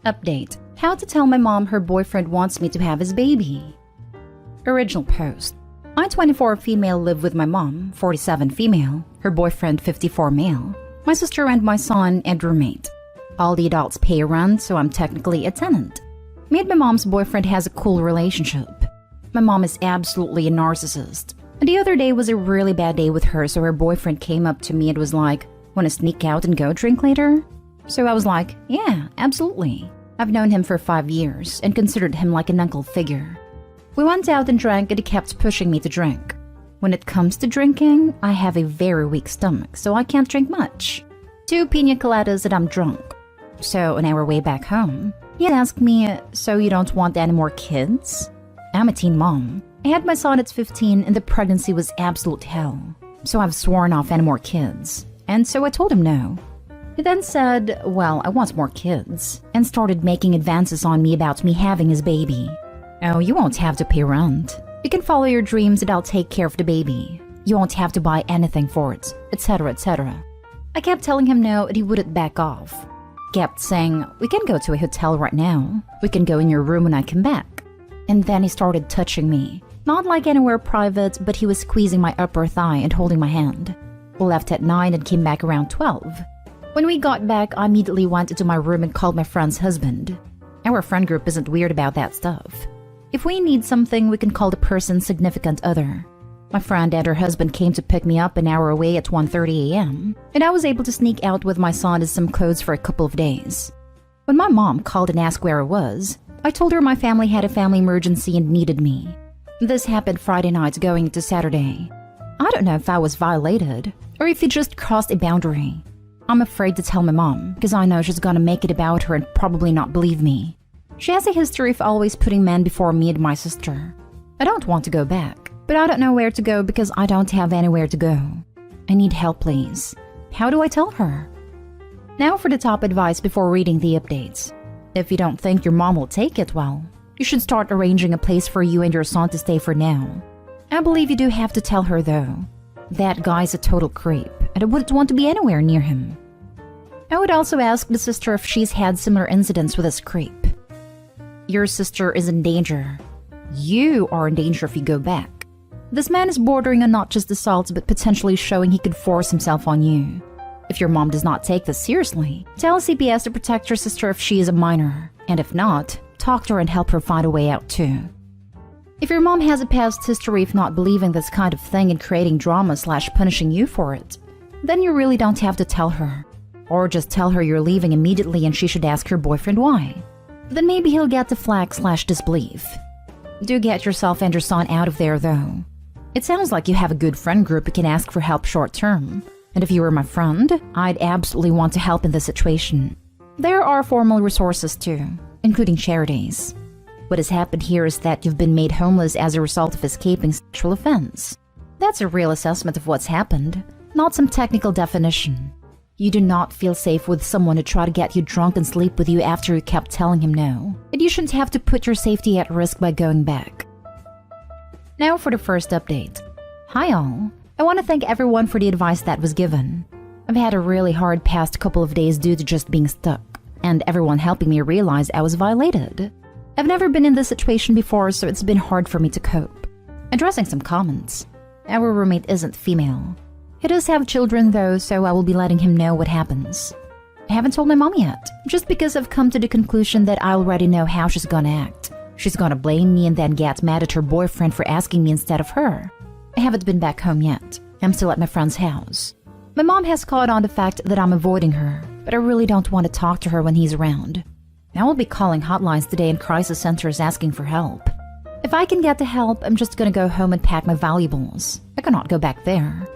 Update: how to tell my mom her boyfriend wants me to have his baby. Original post: I, 24 female, live with my mom, 47 female, her boyfriend, 54 male, my sister and my son, and roommate. All the adults pay rent, so I'm technically a tenant. Me and my mom's boyfriend has a cool relationship. My mom is absolutely a narcissist. The other day was a really bad day with her, so her boyfriend came up to me and was like, "Wanna sneak out and go drink later?" So I was like, "Yeah, absolutely." I've known him for 5 years and considered him like an uncle figure. We went out and drank, and he kept pushing me to drink. When it comes to drinking, I have a very weak stomach, so I can't drink much. 2 pina coladas and I'm drunk. So on our way back home, he asked me, "So you don't want any more kids?" I'm a teen mom. I had my son at 15 and the pregnancy was absolute hell. So I've sworn off any more kids. And so I told him no. He then said, "Well, I want more kids," and started making advances on me about me having his baby. "Oh, you won't have to pay rent. You can follow your dreams and I'll take care of the baby. You won't have to buy anything for it," etc., etc. I kept telling him no and he wouldn't back off. Kept saying, "We can go to a hotel right now. We can go in your room when I come back." And then he started touching me. Not like anywhere private, but he was squeezing my upper thigh and holding my hand. We left at 9 and came back around 12. When we got back, I immediately went into my room and called my friend's husband. Our friend group isn't weird about that stuff. If we need something, we can call the person's significant other. My friend and her husband came to pick me up an hour away at 1:30 a.m., and I was able to sneak out with my son and some clothes for a couple of days. When my mom called and asked where I was, I told her my family had a family emergency and needed me. This happened Friday night going into Saturday. I don't know if I was violated, or if he just crossed a boundary. I'm afraid to tell my mom, because I know she's gonna make it about her and probably not believe me. She has a history of always putting men before me and my sister. I don't want to go back, but I don't know where to go because I don't have anywhere to go. I need help, please. How do I tell her? Now for the top advice before reading the updates. If you don't think your mom will take it well, you should start arranging a place for you and your son to stay for now. I believe you do have to tell her though. That guy's a total creep, and I wouldn't want to be anywhere near him. I would also ask the sister if she's had similar incidents with this creep. Your sister is in danger. You are in danger if you go back. This man is bordering on not just assault, but potentially showing he could force himself on you. If your mom does not take this seriously, tell CPS to protect your sister if she is a minor, and if not, talk to her and help her find a way out too. If your mom has a past history of not believing this kind of thing and creating drama/punishing you for it, then you really don't have to tell her. Or just tell her you're leaving immediately and she should ask her boyfriend why. Then maybe he'll get the flag/disbelief. Do get yourself and your son out of there though. It sounds like you have a good friend group who can ask for help short term. And if you were my friend, I'd absolutely want to help in this situation. There are formal resources too, including charities. What has happened here is that you've been made homeless as a result of escaping sexual offense. That's a real assessment of what's happened, not some technical definition. You do not feel safe with someone who tried to get you drunk and sleep with you after you kept telling him no. And you shouldn't have to put your safety at risk by going back. Now for the first update. Hi all. I want to thank everyone for the advice that was given. I've had a really hard past couple of days due to just being stuck, and everyone helping me realize I was violated. I've never been in this situation before, so it's been hard for me to cope. Addressing some comments. Our roommate isn't female. He does have children though, so I will be letting him know what happens. I haven't told my mom yet, just because I've come to the conclusion that I already know how she's gonna act. She's gonna blame me and then get mad at her boyfriend for asking me instead of her. I haven't been back home yet. I'm still at my friend's house. My mom has caught on the fact that I'm avoiding her, but I really don't want to talk to her when he's around. I will be calling hotlines today and crisis centers asking for help. If I can get the help, I'm just gonna go home and pack my valuables. I cannot go back there.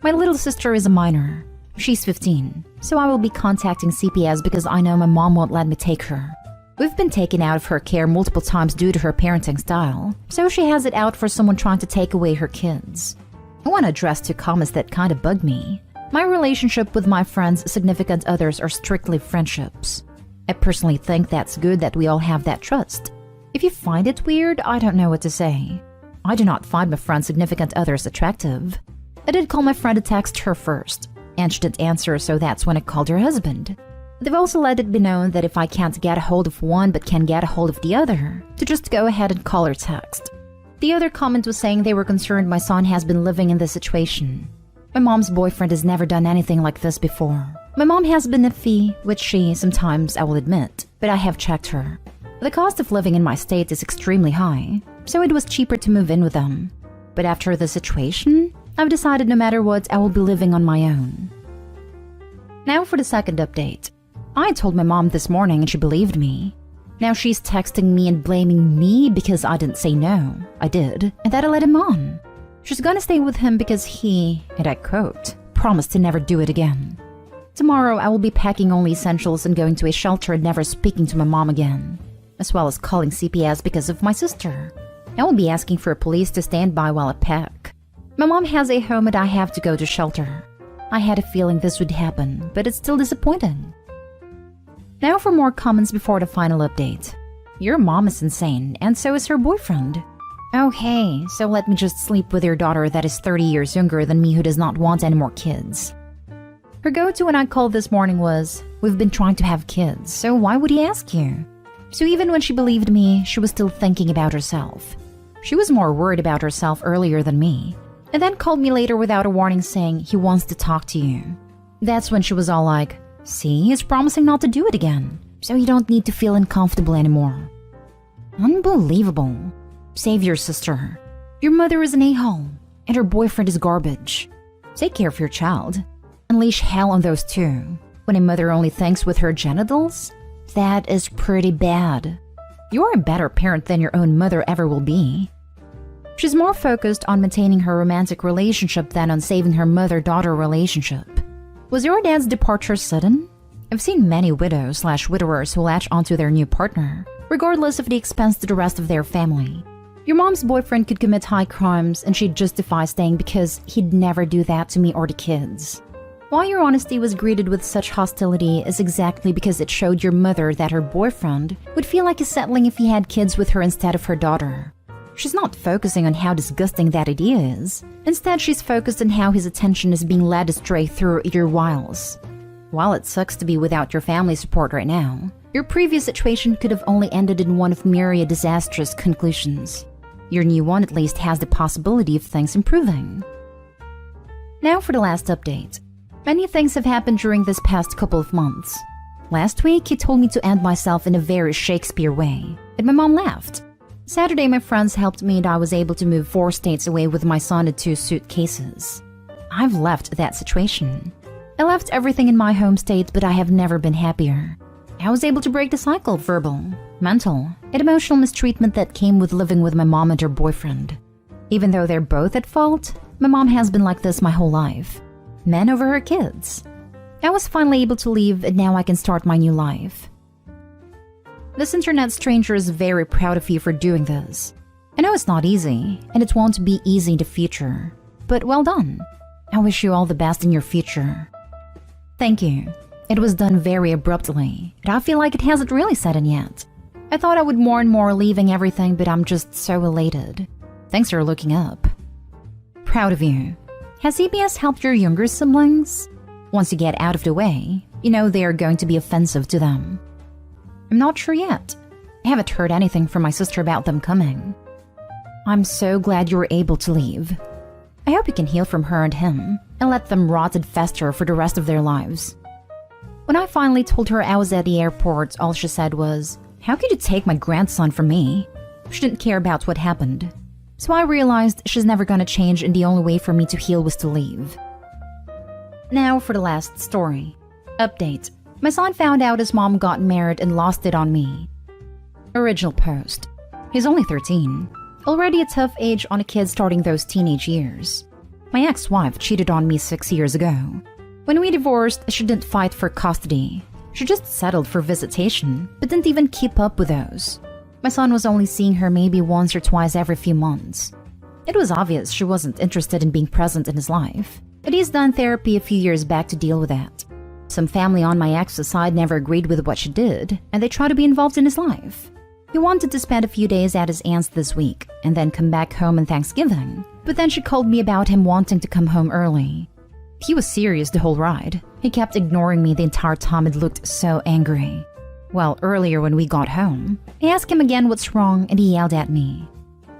My little sister is a minor. She's 15, so I will be contacting CPS because I know my mom won't let me take her. We've been taken out of her care multiple times due to her parenting style, so she has it out for someone trying to take away her kids. I want to address 2 comments that kind of bug me. My relationship with my friends' significant others are strictly friendships. I personally think that's good that we all have that trust. If you find it weird, I don't know what to say. I do not find my friend's significant others attractive. I did call my friend to text her first, and she didn't answer, so that's when I called her husband. They've also let it be known that if I can't get a hold of one but can get a hold of the other, to just go ahead and call or text. The other comment was saying they were concerned my son has been living in this situation. My mom's boyfriend has never done anything like this before. My mom has been iffy, which she sometimes, I will admit, but I have checked her. The cost of living in my state is extremely high, so it was cheaper to move in with them. But after the situation, I've decided no matter what, I will be living on my own. Now for the second update. I told my mom this morning and she believed me. Now she's texting me and blaming me because I didn't say no. I did, and that I led him on. She's gonna stay with him because he, and I quote, promised to never do it again. Tomorrow I will be packing only essentials and going to a shelter and never speaking to my mom again, as well as calling CPS because of my sister. I will be asking for police to stand by while I pack. My mom has a home and I have to go to shelter. I had a feeling this would happen, but it's still disappointing. Now for more comments before the final update. Your mom is insane, and so is her boyfriend. Oh hey, so let me just sleep with your daughter that is 30 years younger than me who does not want any more kids. Her go-to when I called this morning was, we've been trying to have kids, so why would he ask you? So even when she believed me, she was still thinking about herself. She was more worried about herself earlier than me, and then called me later without a warning saying he wants to talk to you. That's when she was all like, see, he's promising not to do it again, so you don't need to feel uncomfortable anymore. Unbelievable. Save your sister. Your mother is an a-hole, and her boyfriend is garbage. Take care of your child. Unleash hell on those two. When a mother only thinks with her genitals? That is pretty bad. You're a better parent than your own mother ever will be. She's more focused on maintaining her romantic relationship than on saving her mother-daughter relationship. Was your dad's departure sudden? I've seen many widows/widowers who latch onto their new partner, regardless of the expense to the rest of their family. Your mom's boyfriend could commit high crimes and she'd justify staying because he'd never do that to me or the kids. Why your honesty was greeted with such hostility is exactly because it showed your mother that her boyfriend would feel like he's settling if he had kids with her instead of her daughter. She's not focusing on how disgusting that idea is. Instead, she's focused on how his attention is being led astray through your wiles. While it sucks to be without your family support right now, your previous situation could have only ended in one of myriad disastrous conclusions. Your new one at least has the possibility of things improving. Now for the last update. Many things have happened during this past couple of months. Last week, he told me to end myself in a very Shakespeare way, and my mom laughed. Saturday, my friends helped me and I was able to move 4 states away with my son and 2 suitcases. I've left that situation. I left everything in my home state, but I have never been happier. I was able to break the cycle of verbal, mental, and emotional mistreatment that came with living with my mom and her boyfriend. Even though they're both at fault, my mom has been like this my whole life. Men over her kids. I was finally able to leave and now I can start my new life. This internet stranger is very proud of you for doing this. I know it's not easy, and it won't be easy in the future, but well done. I wish you all the best in your future. Thank you. It was done very abruptly, and I feel like it hasn't really set in yet. I thought I would more and more leaving everything, but I'm just so elated. Thanks for looking up. Proud of you. Has CBS helped your younger siblings? Once you get out of the way, you know they are going to be offensive to them. I'm not sure yet. I haven't heard anything from my sister about them coming. I'm so glad you were able to leave. I hope you can heal from her and him and let them rot and fester for the rest of their lives. When I finally told her I was at the airport, all she said was, "How could you take my grandson from me?" She didn't care about what happened. So I realized she's never gonna change and the only way for me to heal was to leave. Now for the last story. Update. My son found out his mom got married and lost it on me. Original post. He's only 13. Already a tough age on a kid starting those teenage years. My ex-wife cheated on me 6 years ago. When we divorced, she didn't fight for custody. She just settled for visitation, but didn't even keep up with those. My son was only seeing her maybe once or twice every few months. It was obvious she wasn't interested in being present in his life, but he's done therapy a few years back to deal with that. Some family on my ex's side never agreed with what she did, and they tried to be involved in his life. He wanted to spend a few days at his aunt's this week, and then come back home on Thanksgiving, but then she called me about him wanting to come home early. He was serious the whole ride. He kept ignoring me the entire time and looked so angry. Well, earlier when we got home, I asked him again what's wrong and he yelled at me.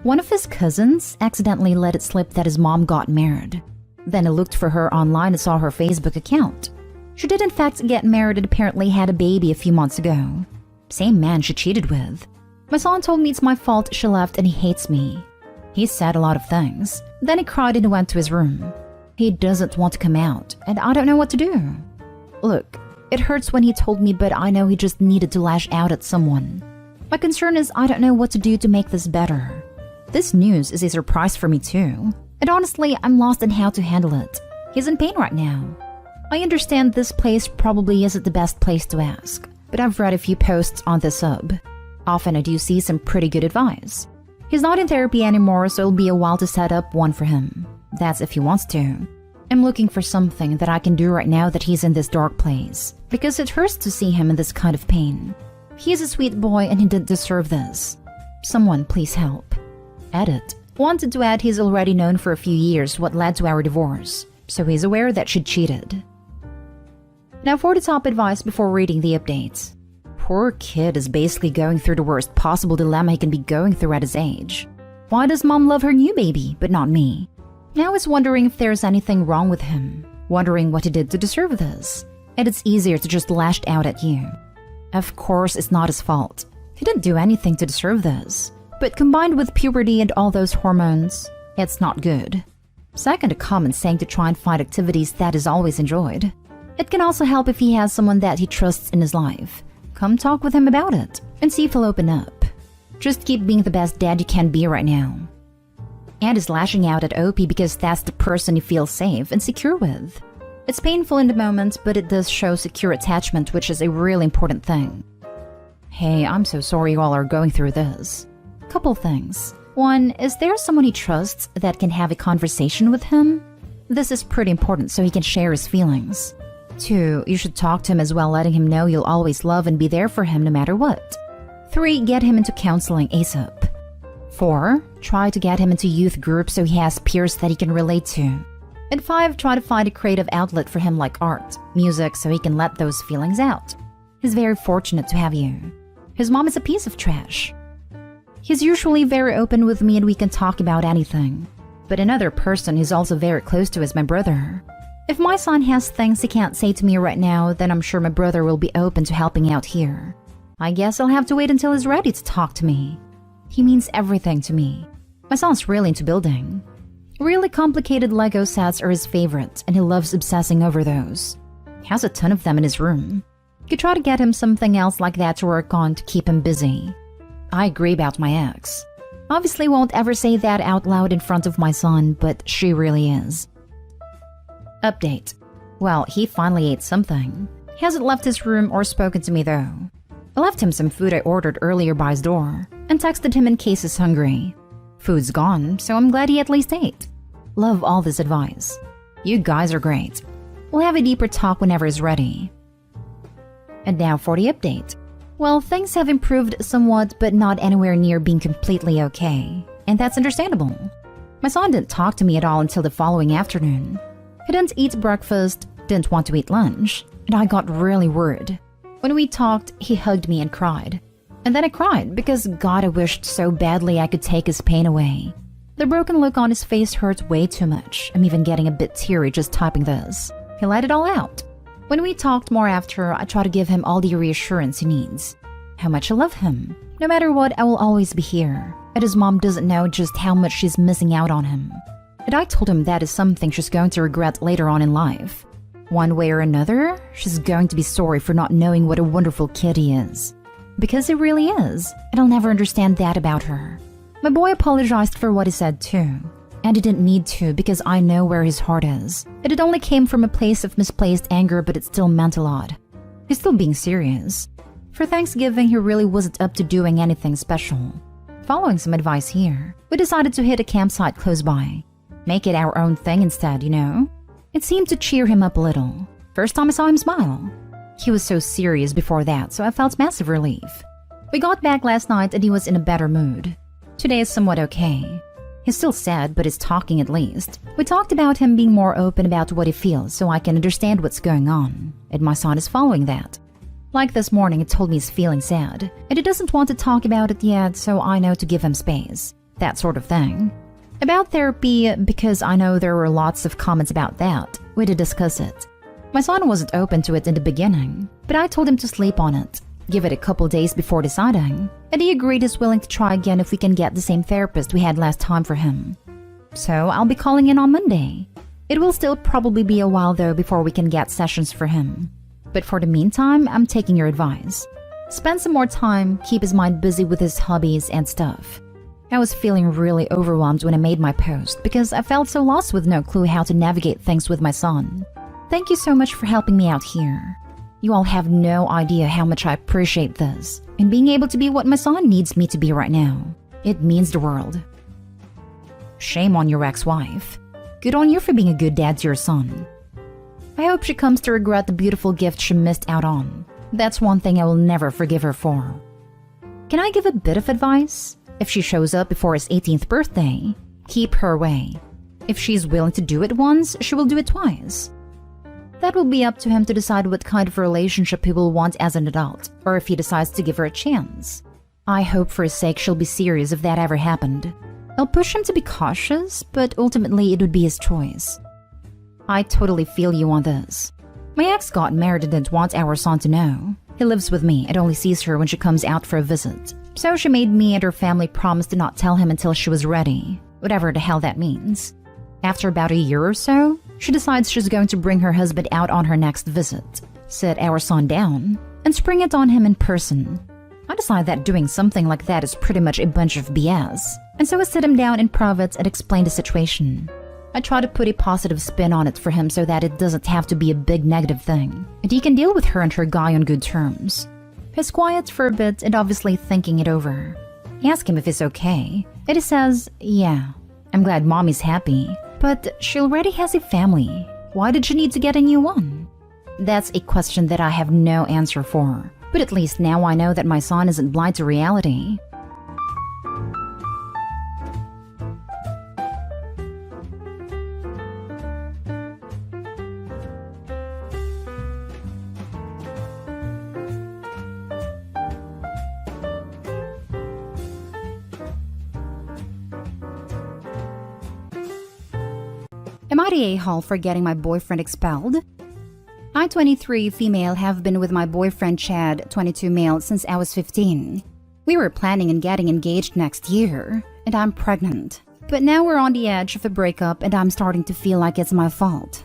One of his cousins accidentally let it slip that his mom got married. Then I looked for her online and saw her Facebook account. She did in fact get married and apparently had a baby a few months ago. Same man she cheated with. My son told me it's my fault she left and he hates me. He said a lot of things. Then he cried and went to his room. He doesn't want to come out, and I don't know what to do. Look, it hurts when he told me, but I know he just needed to lash out at someone. My concern is I don't know what to do to make this better. This news is a surprise for me too, and honestly, I'm lost in how to handle it. He's in pain right now. I understand this place probably isn't the best place to ask, but I've read a few posts on the sub. Often I do see some pretty good advice. He's not in therapy anymore, so it'll be a while to set up one for him. That's if he wants to. I'm looking for something that I can do right now that he's in this dark place, because it hurts to see him in this kind of pain. He is a sweet boy and he didn't deserve this. Someone please help. Edit. Wanted to add he's already known for a few years what led to our divorce, so he's aware that she cheated. Now for the top advice before reading the updates. Poor kid is basically going through the worst possible dilemma he can be going through at his age. Why does mom love her new baby, but not me? Now he's wondering if there's anything wrong with him, wondering what he did to deserve this, and it's easier to just lash out at you. Of course, it's not his fault. He didn't do anything to deserve this, but combined with puberty and all those hormones, it's not good. Second, a common saying to try and find activities that is always enjoyed. It can also help if he has someone that he trusts in his life. Come talk with him about it and see if he'll open up. Just keep being the best dad you can be right now. And is lashing out at OP because that's the person you feel safe and secure with. It's painful in the moment, but it does show secure attachment, which is a really important thing. Hey, I'm so sorry you all are going through this. Couple things. One, is there someone he trusts that can have a conversation with him? This is pretty important so he can share his feelings. 2, you should talk to him as well, letting him know you'll always love and be there for him no matter what. 3, get him into counseling ASAP. 4, try to get him into youth groups so he has peers that he can relate to. And 5, try to find a creative outlet for him like art, music, so he can let those feelings out. He's very fortunate to have you. His mom is a piece of trash. He's usually very open with me and we can talk about anything. But another person he's also very close to is my brother. If my son has things he can't say to me right now, then I'm sure my brother will be open to helping out here. I guess I'll have to wait until he's ready to talk to me. He means everything to me. My son's really into building. Really complicated Lego sets are his favorite, and he loves obsessing over those. He has a ton of them in his room. Could try to get him something else like that to work on to keep him busy. I agree about my ex. Obviously won't ever say that out loud in front of my son, but she really is. Update. Well, he finally ate something. He hasn't left his room or spoken to me though. I left him some food I ordered earlier by his door and texted him in case he's hungry. Food's gone, so I'm glad he at least ate. Love all this advice. You guys are great. We'll have a deeper talk whenever he's ready. And now for the update. Well, things have improved somewhat, but not anywhere near being completely okay. And that's understandable. My son didn't talk to me at all until the following afternoon. He didn't eat breakfast, didn't want to eat lunch, and I got really worried. When we talked, he hugged me and cried. And then I cried because God, I wished so badly I could take his pain away. The broken look on his face hurt way too much. I'm even getting a bit teary just typing this. He let it all out. When we talked more after, I tried to give him all the reassurance he needs. How much I love him. No matter what, I will always be here. And his mom doesn't know just how much she's missing out on him. And I told him that is something she's going to regret later on in life. One way or another, she's going to be sorry for not knowing what a wonderful kid he is. Because he really is, and I'll never understand that about her. My boy apologized for what he said too. And he didn't need to because I know where his heart is. It only came from a place of misplaced anger, but it still meant a lot. He's still being serious. For Thanksgiving, he really wasn't up to doing anything special. Following some advice here, we decided to hit a campsite close by. Make it our own thing instead, you know? It seemed to cheer him up a little. First time I saw him smile. He was so serious before that, so I felt massive relief. We got back last night and he was in a better mood. Today is somewhat okay. He's still sad, but is talking at least. We talked about him being more open about what he feels so I can understand what's going on, and my son is following that. Like this morning, he told me he's feeling sad, and he doesn't want to talk about it yet, so I know to give him space. That sort of thing. About therapy, because I know there were lots of comments about that, we did discuss it. My son wasn't open to it in the beginning, but I told him to sleep on it, give it a couple days before deciding, and he agreed he's willing to try again if we can get the same therapist we had last time for him. So I'll be calling in on Monday. It will still probably be a while though before we can get sessions for him. But for the meantime, I'm taking your advice. Spend some more time, keep his mind busy with his hobbies and stuff. I was feeling really overwhelmed when I made my post because I felt so lost with no clue how to navigate things with my son. Thank you so much for helping me out here. You all have no idea how much I appreciate this and being able to be what my son needs me to be right now. It means the world. Shame on your ex-wife. Good on you for being a good dad to your son. I hope she comes to regret the beautiful gift she missed out on. That's one thing I will never forgive her for. Can I give a bit of advice? If she shows up before his 18th birthday, keep her away. If she's willing to do it once, she will do it twice. That will be up to him to decide what kind of relationship he will want as an adult, or if he decides to give her a chance. I hope for his sake she'll be serious if that ever happened. I'll push him to be cautious, but ultimately it would be his choice. I totally feel you on this. My ex got married and didn't want our son to know. He lives with me and only sees her when she comes out for a visit. So she made me and her family promise to not tell him until she was ready, whatever the hell that means. After about a year or so, she decides she's going to bring her husband out on her next visit, sit our son down, and spring it on him in person. I decide that doing something like that is pretty much a bunch of BS, and so I sit him down in private and explain the situation. I try to put a positive spin on it for him so that it doesn't have to be a big negative thing, and he can deal with her and her guy on good terms. He's quiet for a bit and obviously thinking it over. I ask him if it's okay, and he says, yeah, I'm glad mommy's happy, but she already has a family. Why did she need to get a new one? That's a question that I have no answer for, but at least now I know that my son isn't blind to reality. Am I the a-hole for getting my boyfriend expelled? I, 23 female, have been with my boyfriend Chad, 22 male, since I was 15. We were planning on getting engaged next year, and I'm pregnant. But now we're on the edge of a breakup and I'm starting to feel like it's my fault.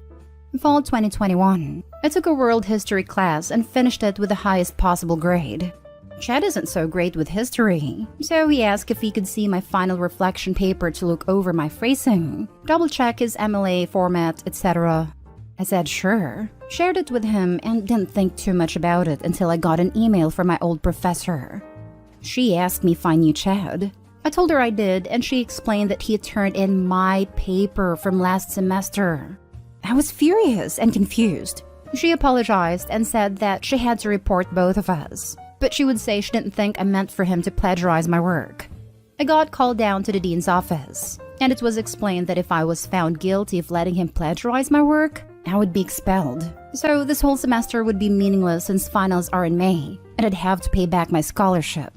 Fall 2021, I took a world history class and finished it with the highest possible grade. Chad isn't so great with history, so he asked if he could see my final reflection paper to look over my phrasing, double-check his MLA format, etc. I said sure, shared it with him, and didn't think too much about it until I got an email from my old professor. She asked me if I knew Chad. I told her I did, and she explained that he had turned in my paper from last semester. I was furious and confused. She apologized and said that she had to report both of us, but she would say she didn't think I meant for him to plagiarize my work. I got called down to the dean's office, and it was explained that if I was found guilty of letting him plagiarize my work, I would be expelled. So this whole semester would be meaningless since finals are in May, and I'd have to pay back my scholarship.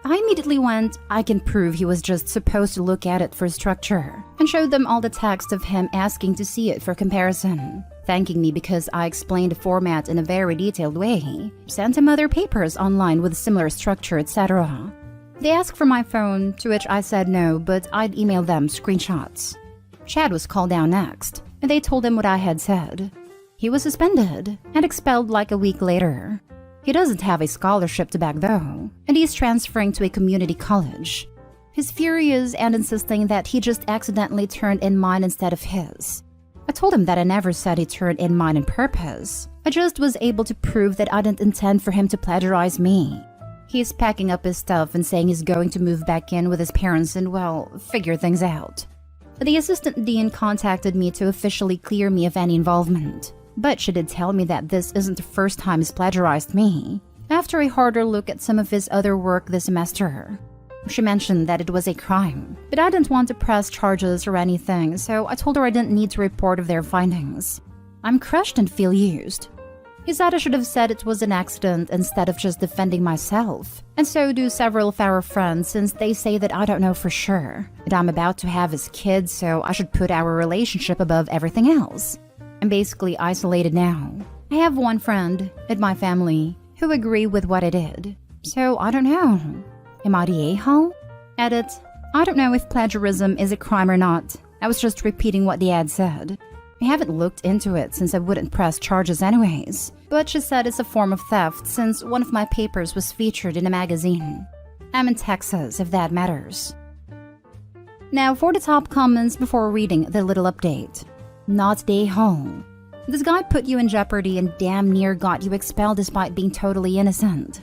I immediately went, I can prove he was just supposed to look at it for structure, and showed them all the text of him asking to see it for comparison, thanking me because I explained the format in a very detailed way, sent him other papers online with similar structure, etc. They asked for my phone, to which I said no, but I'd email them screenshots. Chad was called down next, and they told him what I had said. He was suspended and expelled like a week later. He doesn't have a scholarship to back though, and he's transferring to a community college. He's furious and insisting that he just accidentally turned in mine instead of his. I told him that I never said he turned in mine on purpose. I just was able to prove that I didn't intend for him to plagiarize me. He's packing up his stuff and saying he's going to move back in with his parents and, well, figure things out. The assistant dean contacted me to officially clear me of any involvement, but she did tell me that this isn't the first time he's plagiarized me, after a harder look at some of his other work this semester. She mentioned that it was a crime, but I didn't want to press charges or anything, so I told her I didn't need to report of their findings. I'm crushed and feel used. He said I should have said it was an accident instead of just defending myself, and so do several of our friends since they say that I don't know for sure, that I'm about to have his kids, so I should put our relationship above everything else. I'm basically isolated now. I have one friend in my family who agree with what I did, so I don't know. Am I the a-hole? Edit. I don't know if plagiarism is a crime or not. I was just repeating what the ad said. I haven't looked into it since I wouldn't press charges anyways, but she said it's a form of theft since one of my papers was featured in a magazine. I'm in Texas, if that matters. Now for the top comments before reading the little update. Not the a-hole. This guy put you in jeopardy and damn near got you expelled despite being totally innocent.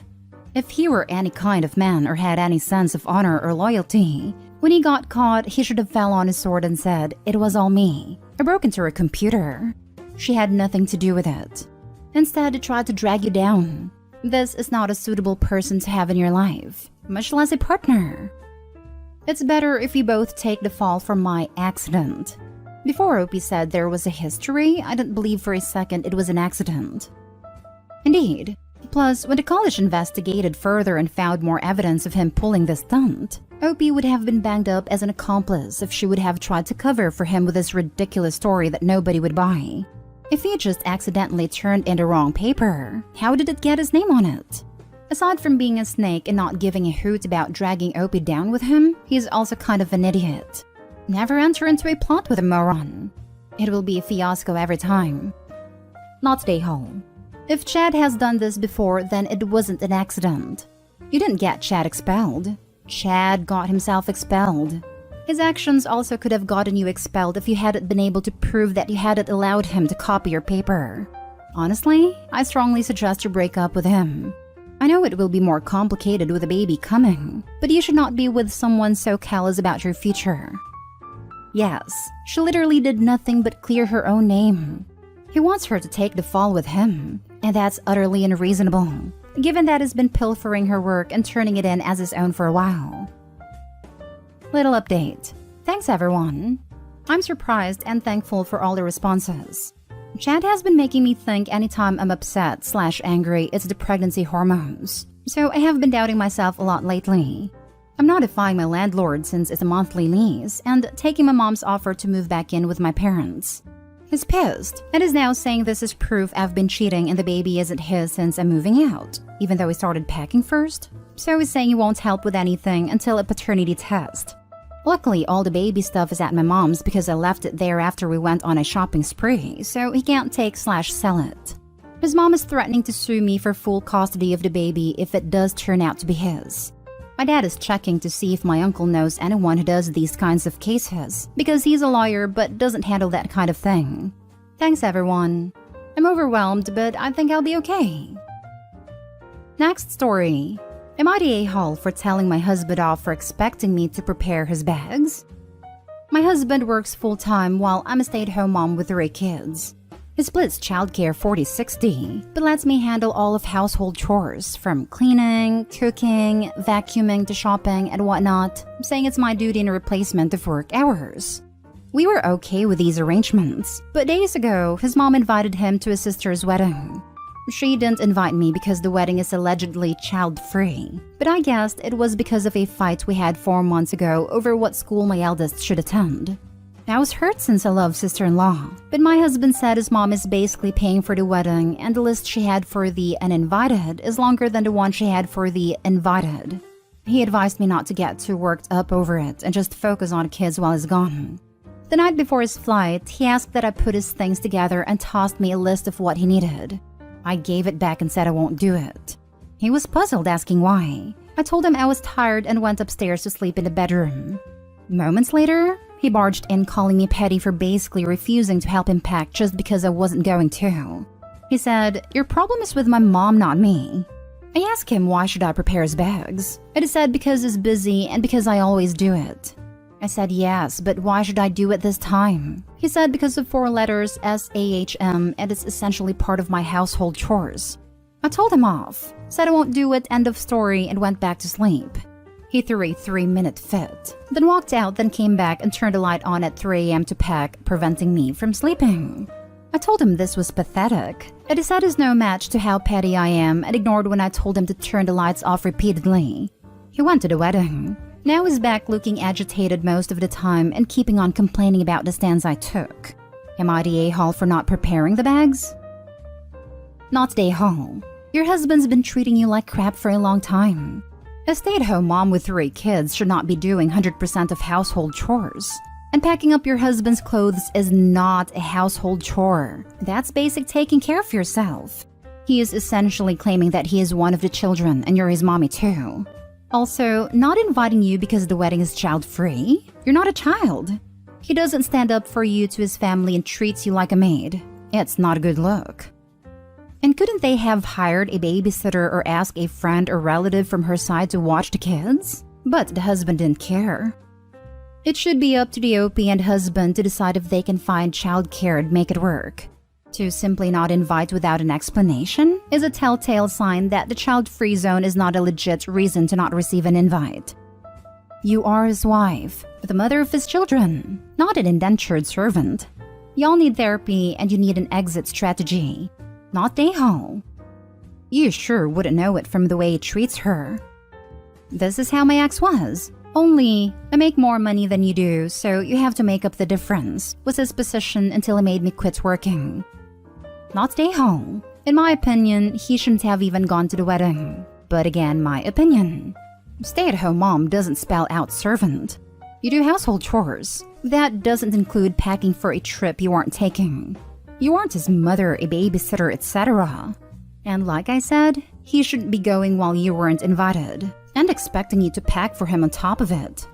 If he were any kind of man or had any sense of honor or loyalty, when he got caught, he should have fell on his sword and said, "It was all me. I broke into her computer. She had nothing to do with it." Instead, he tried to drag you down. This is not a suitable person to have in your life, much less a partner. It's better if you both take the fall for my accident. Before Opie said there was a history, I didn't believe for a second it was an accident. Indeed. Plus, when the college investigated further and found more evidence of him pulling the stunt, Opie would have been banged up as an accomplice if she would have tried to cover for him with this ridiculous story that nobody would buy. If he just accidentally turned in the wrong paper, how did it get his name on it? Aside from being a snake and not giving a hoot about dragging Opie down with him, he's also kind of an idiot. Never enter into a plot with a moron. It will be a fiasco every time. Not stay home. If Chad has done this before, then it wasn't an accident. You didn't get Chad expelled. Chad got himself expelled. His actions also could have gotten you expelled if you hadn't been able to prove that you hadn't allowed him to copy your paper. Honestly, I strongly suggest you break up with him. I know it will be more complicated with a baby coming, but you should not be with someone so callous about your future. Yes, she literally did nothing but clear her own name. He wants her to take the fall with him, and that's utterly unreasonable, given that he's been pilfering her work and turning it in as his own for a while. Little update. Thanks everyone. I'm surprised and thankful for all the responses. Chad has been making me think anytime I'm upset/angry it's the pregnancy hormones, so I have been doubting myself a lot lately. I'm notifying my landlord since it's a monthly lease and taking my mom's offer to move back in with my parents. He's pissed and is now saying this is proof I've been cheating and the baby isn't his since I'm moving out, even though he started packing first. So he's saying he won't help with anything until a paternity test. Luckily, all the baby stuff is at my mom's because I left it there after we went on a shopping spree, so he can't take/sell it. His mom is threatening to sue me for full custody of the baby if it does turn out to be his. My dad is checking to see if my uncle knows anyone who does these kinds of cases, because he's a lawyer but doesn't handle that kind of thing. Thanks everyone. I'm overwhelmed, but I think I'll be okay. Next story. Am I the a-hole for telling my husband off for expecting me to prepare his bags? My husband works full-time while I'm a stay-at-home mom with 3 kids. He splits childcare 40-60, but lets me handle all of household chores, from cleaning, cooking, vacuuming to shopping and whatnot, saying it's my duty in replacement of work hours. We were okay with these arrangements, but days ago, his mom invited him to his sister's wedding. She didn't invite me because the wedding is allegedly child-free, but I guessed it was because of a fight we had 4 months ago over what school my eldest should attend. I was hurt since I love sister-in-law, but my husband said his mom is basically paying for the wedding and the list she had for the uninvited is longer than the one she had for the invited. He advised me not to get too worked up over it and just focus on kids while he's gone. The night before his flight, he asked that I put his things together and tossed me a list of what he needed. I gave it back and said I won't do it. He was puzzled, asking why. I told him I was tired and went upstairs to sleep in the bedroom. Moments later, he barged in calling me petty for basically refusing to help him pack just because I wasn't going to. He said, "Your problem is with my mom, not me." I asked him why should I prepare his bags. And he said because he's busy and because I always do it. I said yes, but why should I do it this time? He said because of 4 letters SAHM and it's essentially part of my household chores. I told him off, said I won't do it, end of story, and went back to sleep. He threw a 3-minute fit, then walked out, then came back and turned the light on at 3 a.m. to pack, preventing me from sleeping. I told him this was pathetic. He said he's no match to how petty I am and ignored when I told him to turn the lights off repeatedly. He went to the wedding. Now he's back looking agitated most of the time and keeping on complaining about the stance I took. Am I the a-hole for not preparing the bags? Not the a-hole. Your husband's been treating you like crap for a long time. A stay-at-home mom with 3 kids should not be doing 100% of household chores. And packing up your husband's clothes is not a household chore. That's basic taking care of yourself. He is essentially claiming that he is one of the children and you're his mommy too. Also, not inviting you because the wedding is child-free? You're not a child. He doesn't stand up for you to his family and treats you like a maid. It's not a good look. And couldn't they have hired a babysitter or asked a friend or relative from her side to watch the kids? But the husband didn't care. It should be up to the OP and husband to decide if they can find childcare and make it work. To simply not invite without an explanation is a telltale sign that the child-free zone is not a legit reason to not receive an invite. You are his wife, the mother of his children, not an indentured servant. Y'all need therapy and you need an exit strategy. Not a-hole. You sure wouldn't know it from the way he treats her. This is how my ex was. Only, I make more money than you do, so you have to make up the difference, was his position until he made me quit working. Not a-hole. In my opinion, he shouldn't have even gone to the wedding. But again, my opinion. Stay-at-home mom doesn't spell out servant. You do household chores. That doesn't include packing for a trip you aren't taking. You aren't his mother, a babysitter, etc. And like I said, he shouldn't be going while you weren't invited, and expecting you to pack for him on top of it.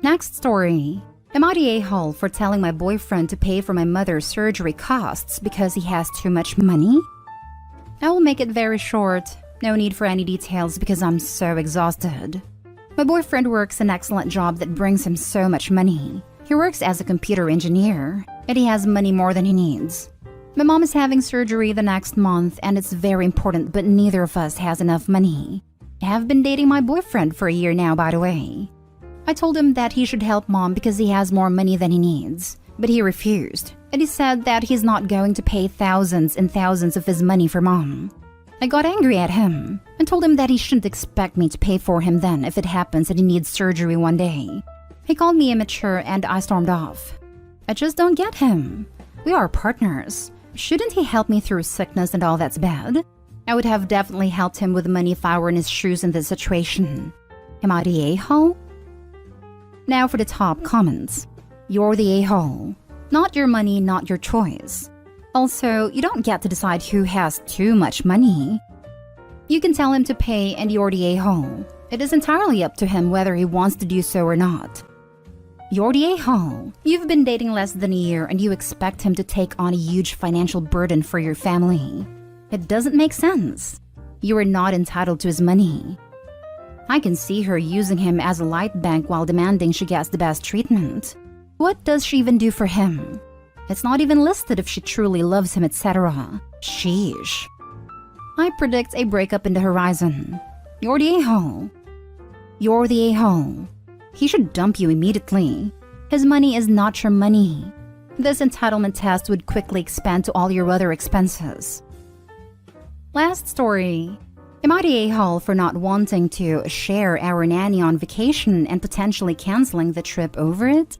Next story. Am I the a-hole for telling my boyfriend to pay for my mother's surgery costs because he has too much money? I will make it very short. No need for any details because I'm so exhausted. My boyfriend works an excellent job that brings him so much money. He works as a computer engineer, and he has money more than he needs. My mom is having surgery the next month, and it's very important, but neither of us has enough money. I have been dating my boyfriend for a year now, by the way. I told him that he should help mom because he has more money than he needs, but he refused, and he said that he's not going to pay thousands and thousands of his money for mom. I got angry at him and told him that he shouldn't expect me to pay for him then if it happens that he needs surgery one day. He called me immature and I stormed off. I just don't get him. We are partners. Shouldn't he help me through sickness and all that's bad? I would have definitely helped him with money if I were in his shoes in this situation. Am I the a-hole? Now for the top comments. You're the a-hole. Not your money, not your choice. Also, you don't get to decide who has too much money. You can tell him to pay and you're the a-hole. It is entirely up to him whether he wants to do so or not. You're the a-hole. You've been dating less than a year and you expect him to take on a huge financial burden for your family. It doesn't make sense. You are not entitled to his money. I can see her using him as a light bank while demanding she gets the best treatment. What does she even do for him? It's not even listed if she truly loves him, etc. Sheesh. I predict a breakup in the horizon. You're the a-hole. You're the a-hole. He should dump you immediately. His money is not your money. This entitlement test would quickly expand to all your other expenses. Last story. Am I the a-hole for not wanting to share our nanny on vacation and potentially canceling the trip over it?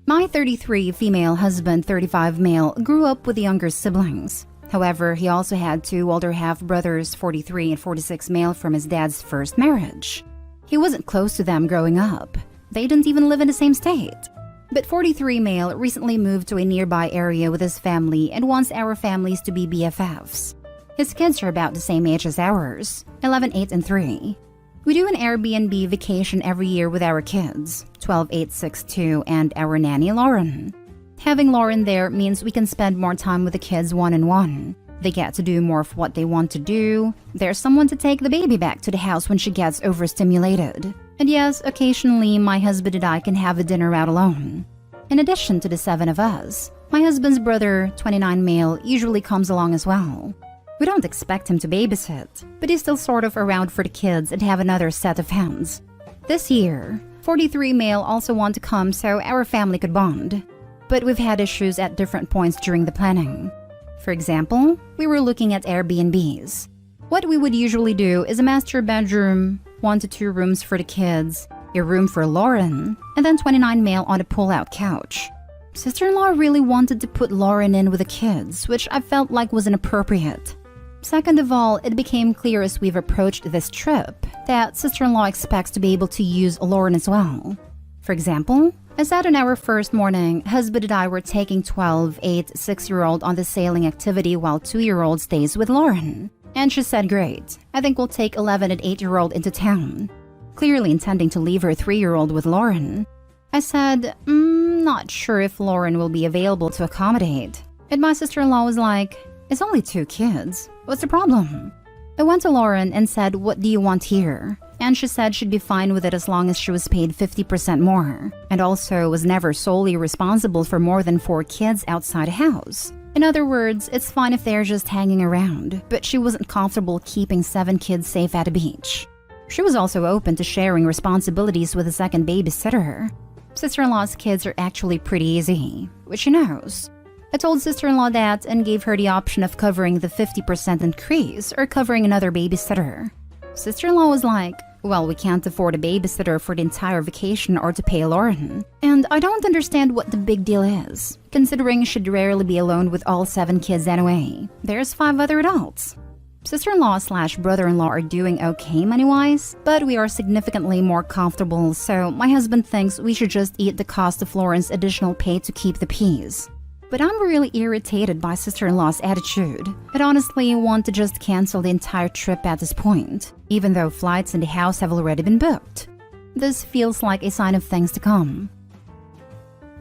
My 33 female husband, 35 male, grew up with younger siblings. However, he also had 2 older half-brothers, 43 and 46 male, from his dad's first marriage. He wasn't close to them growing up. They didn't even live in the same state. But 43 male recently moved to a nearby area with his family and wants our families to be BFFs. His kids are about the same age as ours, 11, 8, and 3. We do an Airbnb vacation every year with our kids, 12, 8, 6, 2, and our nanny Lauren. Having Lauren there means we can spend more time with the kids one-on-one. They get to do more of what they want to do. There's someone to take the baby back to the house when she gets overstimulated. And yes, occasionally my husband and I can have a dinner out alone. In addition to the 7 of us, my husband's brother, 29 male, usually comes along as well. We don't expect him to babysit, but he's still sort of around for the kids and have another set of hands. This year, 43 male also want to come so our family could bond. But we've had issues at different points during the planning. For example, we were looking at Airbnbs. What we would usually do is a master bedroom, 1 to 2 rooms for the kids, a room for Lauren, and then 29 male on a pull-out couch. Sister-in-law really wanted to put Lauren in with the kids, which I felt like was inappropriate. Second of all, it became clear as we've approached this trip that sister-in-law expects to be able to use Lauren as well. For example, I said on our first morning, husband and I were taking 12, 8, 6-year-old on the sailing activity while 2-year-old stays with Lauren. And she said, great, I think we'll take 11 and 8-year-old into town. Clearly intending to leave her 3-year-old with Lauren. I said, not sure if Lauren will be available to accommodate. And my sister-in-law was like, it's only 2 kids. What's the problem? I went to Lauren and said, what do you want here? And she said she'd be fine with it as long as she was paid 50% more, and also was never solely responsible for more than 4 kids outside a house. In other words, it's fine if they're just hanging around, but she wasn't comfortable keeping 7 kids safe at a beach. She was also open to sharing responsibilities with a second babysitter. Sister-in-law's kids are actually pretty easy, which she knows. I told sister-in-law that and gave her the option of covering the 50% increase or covering another babysitter. Sister-in-law was like, well, we can't afford a babysitter for the entire vacation or to pay Lauren. And I don't understand what the big deal is, considering she'd rarely be alone with all 7 kids anyway. There's 5 other adults. Sister-in-law/brother-in-law are doing okay money-wise, but we are significantly more comfortable, so my husband thinks we should just eat the cost of Lauren's additional pay to keep the peace. But I'm really irritated by sister-in-law's attitude. I'd honestly want to just cancel the entire trip at this point, even though flights in the house have already been booked. This feels like a sign of things to come.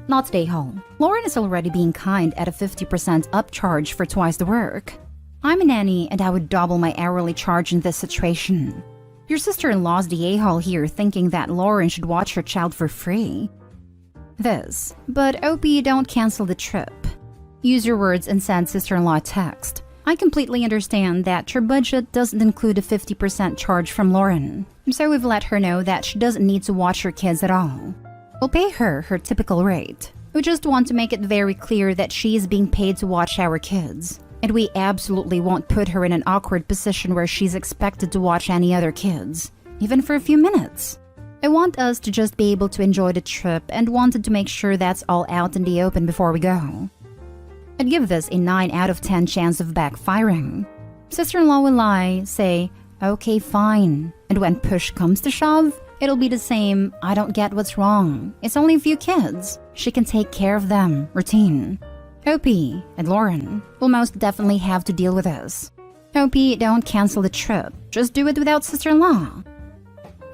Not stay home. Lauren is already being kind at a 50% upcharge for twice the work. I'm a nanny and I would double my hourly charge in this situation. Your sister-in-law's the a-hole here thinking that Lauren should watch her child for free. But OP, don't cancel the trip. Use your words and send sister-in-law a text. I completely understand that your budget doesn't include a 50% charge from Lauren, so we've let her know that she doesn't need to watch her kids at all. We'll pay her typical rate. We just want to make it very clear that she is being paid to watch our kids, and we absolutely won't put her in an awkward position where she's expected to watch any other kids, even for a few minutes. I want us to just be able to enjoy the trip and wanted to make sure that's all out in the open before we go. I'd give this a 9 out of 10 chance of backfiring. Sister-in-law will lie, say, okay, fine, and when push comes to shove, it'll be the same, I don't get what's wrong, it's only a few kids, she can take care of them, routine. Opie and Lauren will most definitely have to deal with this. Opie, don't cancel the trip, just do it without sister-in-law.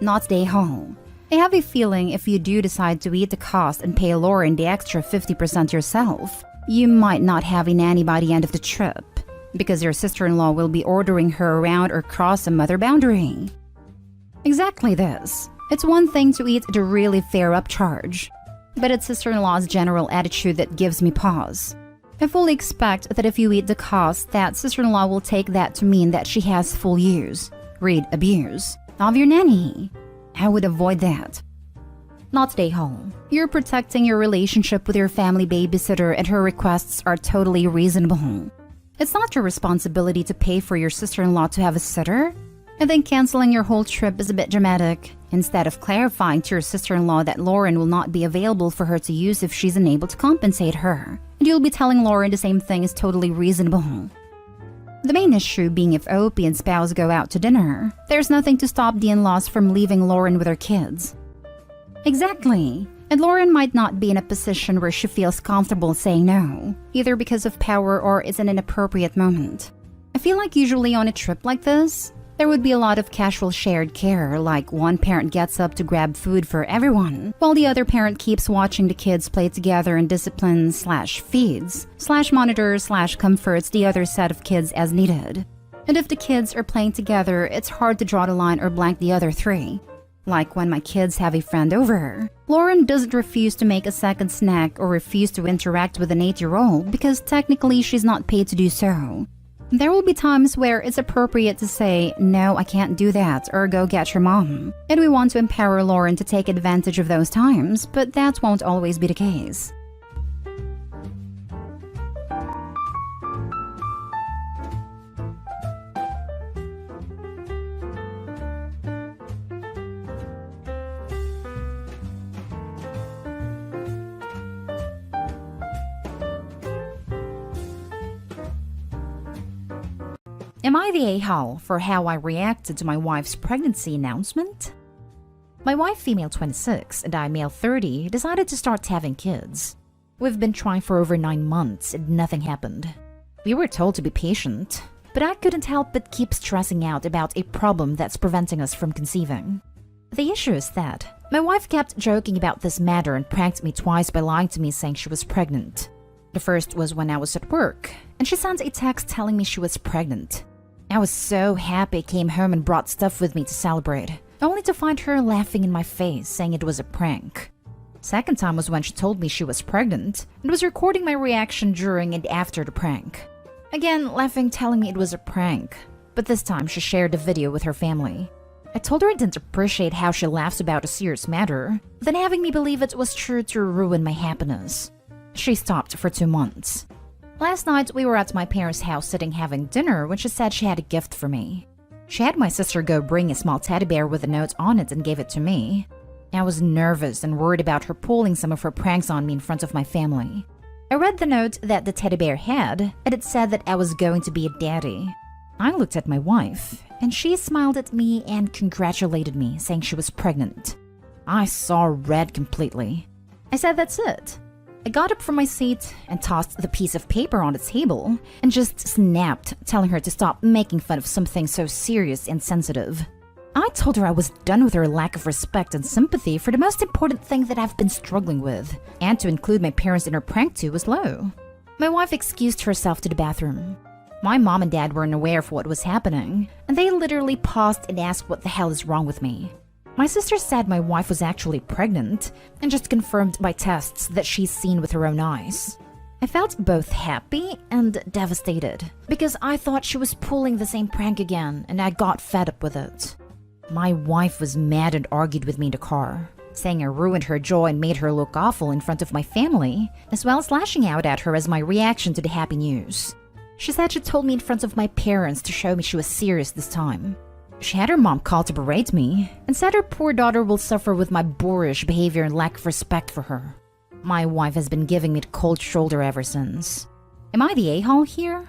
Not stay home. I have a feeling if you do decide to eat the cost and pay Lauren the extra 50% yourself, you might not have a nanny by the end of the trip, because your sister-in-law will be ordering her around or cross a mother boundary. Exactly this. It's one thing to eat the really fair upcharge, but it's sister-in-law's general attitude that gives me pause. I fully expect that if you eat the cost, that sister-in-law will take that to mean that she has full use, read abuse, of your nanny. I would avoid that. Not stay home. You're protecting your relationship with your family babysitter and her requests are totally reasonable. It's not your responsibility to pay for your sister-in-law to have a sitter. I think canceling your whole trip is a bit dramatic. Instead of clarifying to your sister-in-law that Lauren will not be available for her to use if she's unable to compensate her, and you'll be telling Lauren the same thing is totally reasonable. The main issue being if Opie and spouse go out to dinner, there's nothing to stop the in-laws from leaving Lauren with her kids. Exactly. And Lauren might not be in a position where she feels comfortable saying no, either because of power or it's an inappropriate moment. I feel like usually on a trip like this, there would be a lot of casual shared care, like one parent gets up to grab food for everyone, while the other parent keeps watching the kids play together and disciplines/feeds/monitors/comforts the other set of kids as needed. And if the kids are playing together, it's hard to draw the line or blank the other 3. Like when my kids have a friend over, Lauren doesn't refuse to make a second snack or refuse to interact with an 8-year-old because technically she's not paid to do so. There will be times where it's appropriate to say, no, I can't do that, or go get your mom. And we want to empower Lauren to take advantage of those times, but that won't always be the case. Am I the a-hole for how I reacted to my wife's pregnancy announcement? My wife, female 26, and I, male 30, decided to start having kids. We've been trying for over 9 months and nothing happened. We were told to be patient, but I couldn't help but keep stressing out about a problem that's preventing us from conceiving. The issue is that my wife kept joking about this matter and pranked me twice by lying to me saying she was pregnant. The first was when I was at work, and she sent a text telling me she was pregnant. I was so happy I came home and brought stuff with me to celebrate, only to find her laughing in my face saying it was a prank. Second time was when she told me she was pregnant and was recording my reaction during and after the prank. Again, laughing, telling me it was a prank, but this time she shared the video with her family. I told her I didn't appreciate how she laughs about a serious matter, then having me believe it was true to ruin my happiness. She stopped for 2 months. Last night, we were at my parents' house sitting having dinner when she said she had a gift for me. She had my sister go bring a small teddy bear with a note on it and gave it to me. I was nervous and worried about her pulling some of her pranks on me in front of my family. I read the note that the teddy bear had, and it said that I was going to be a daddy. I looked at my wife, and she smiled at me and congratulated me, saying she was pregnant. I saw red completely. I said that's it. I got up from my seat and tossed the piece of paper on the table and just snapped, telling her to stop making fun of something so serious and sensitive. I told her I was done with her lack of respect and sympathy for the most important thing that I've been struggling with, and to include my parents in her prank too was low. My wife excused herself to the bathroom. My mom and dad weren't aware of what was happening, and they literally paused and asked what the hell is wrong with me. My sister said my wife was actually pregnant and just confirmed by tests that she's seen with her own eyes. I felt both happy and devastated because I thought she was pulling the same prank again and I got fed up with it. My wife was mad and argued with me in the car, saying I ruined her joy and made her look awful in front of my family, as well as lashing out at her as my reaction to the happy news. She said she told me in front of my parents to show me she was serious this time. She had her mom call to berate me and said her poor daughter will suffer with my boorish behavior and lack of respect for her. My wife has been giving me the cold shoulder ever since. Am I the a-hole here?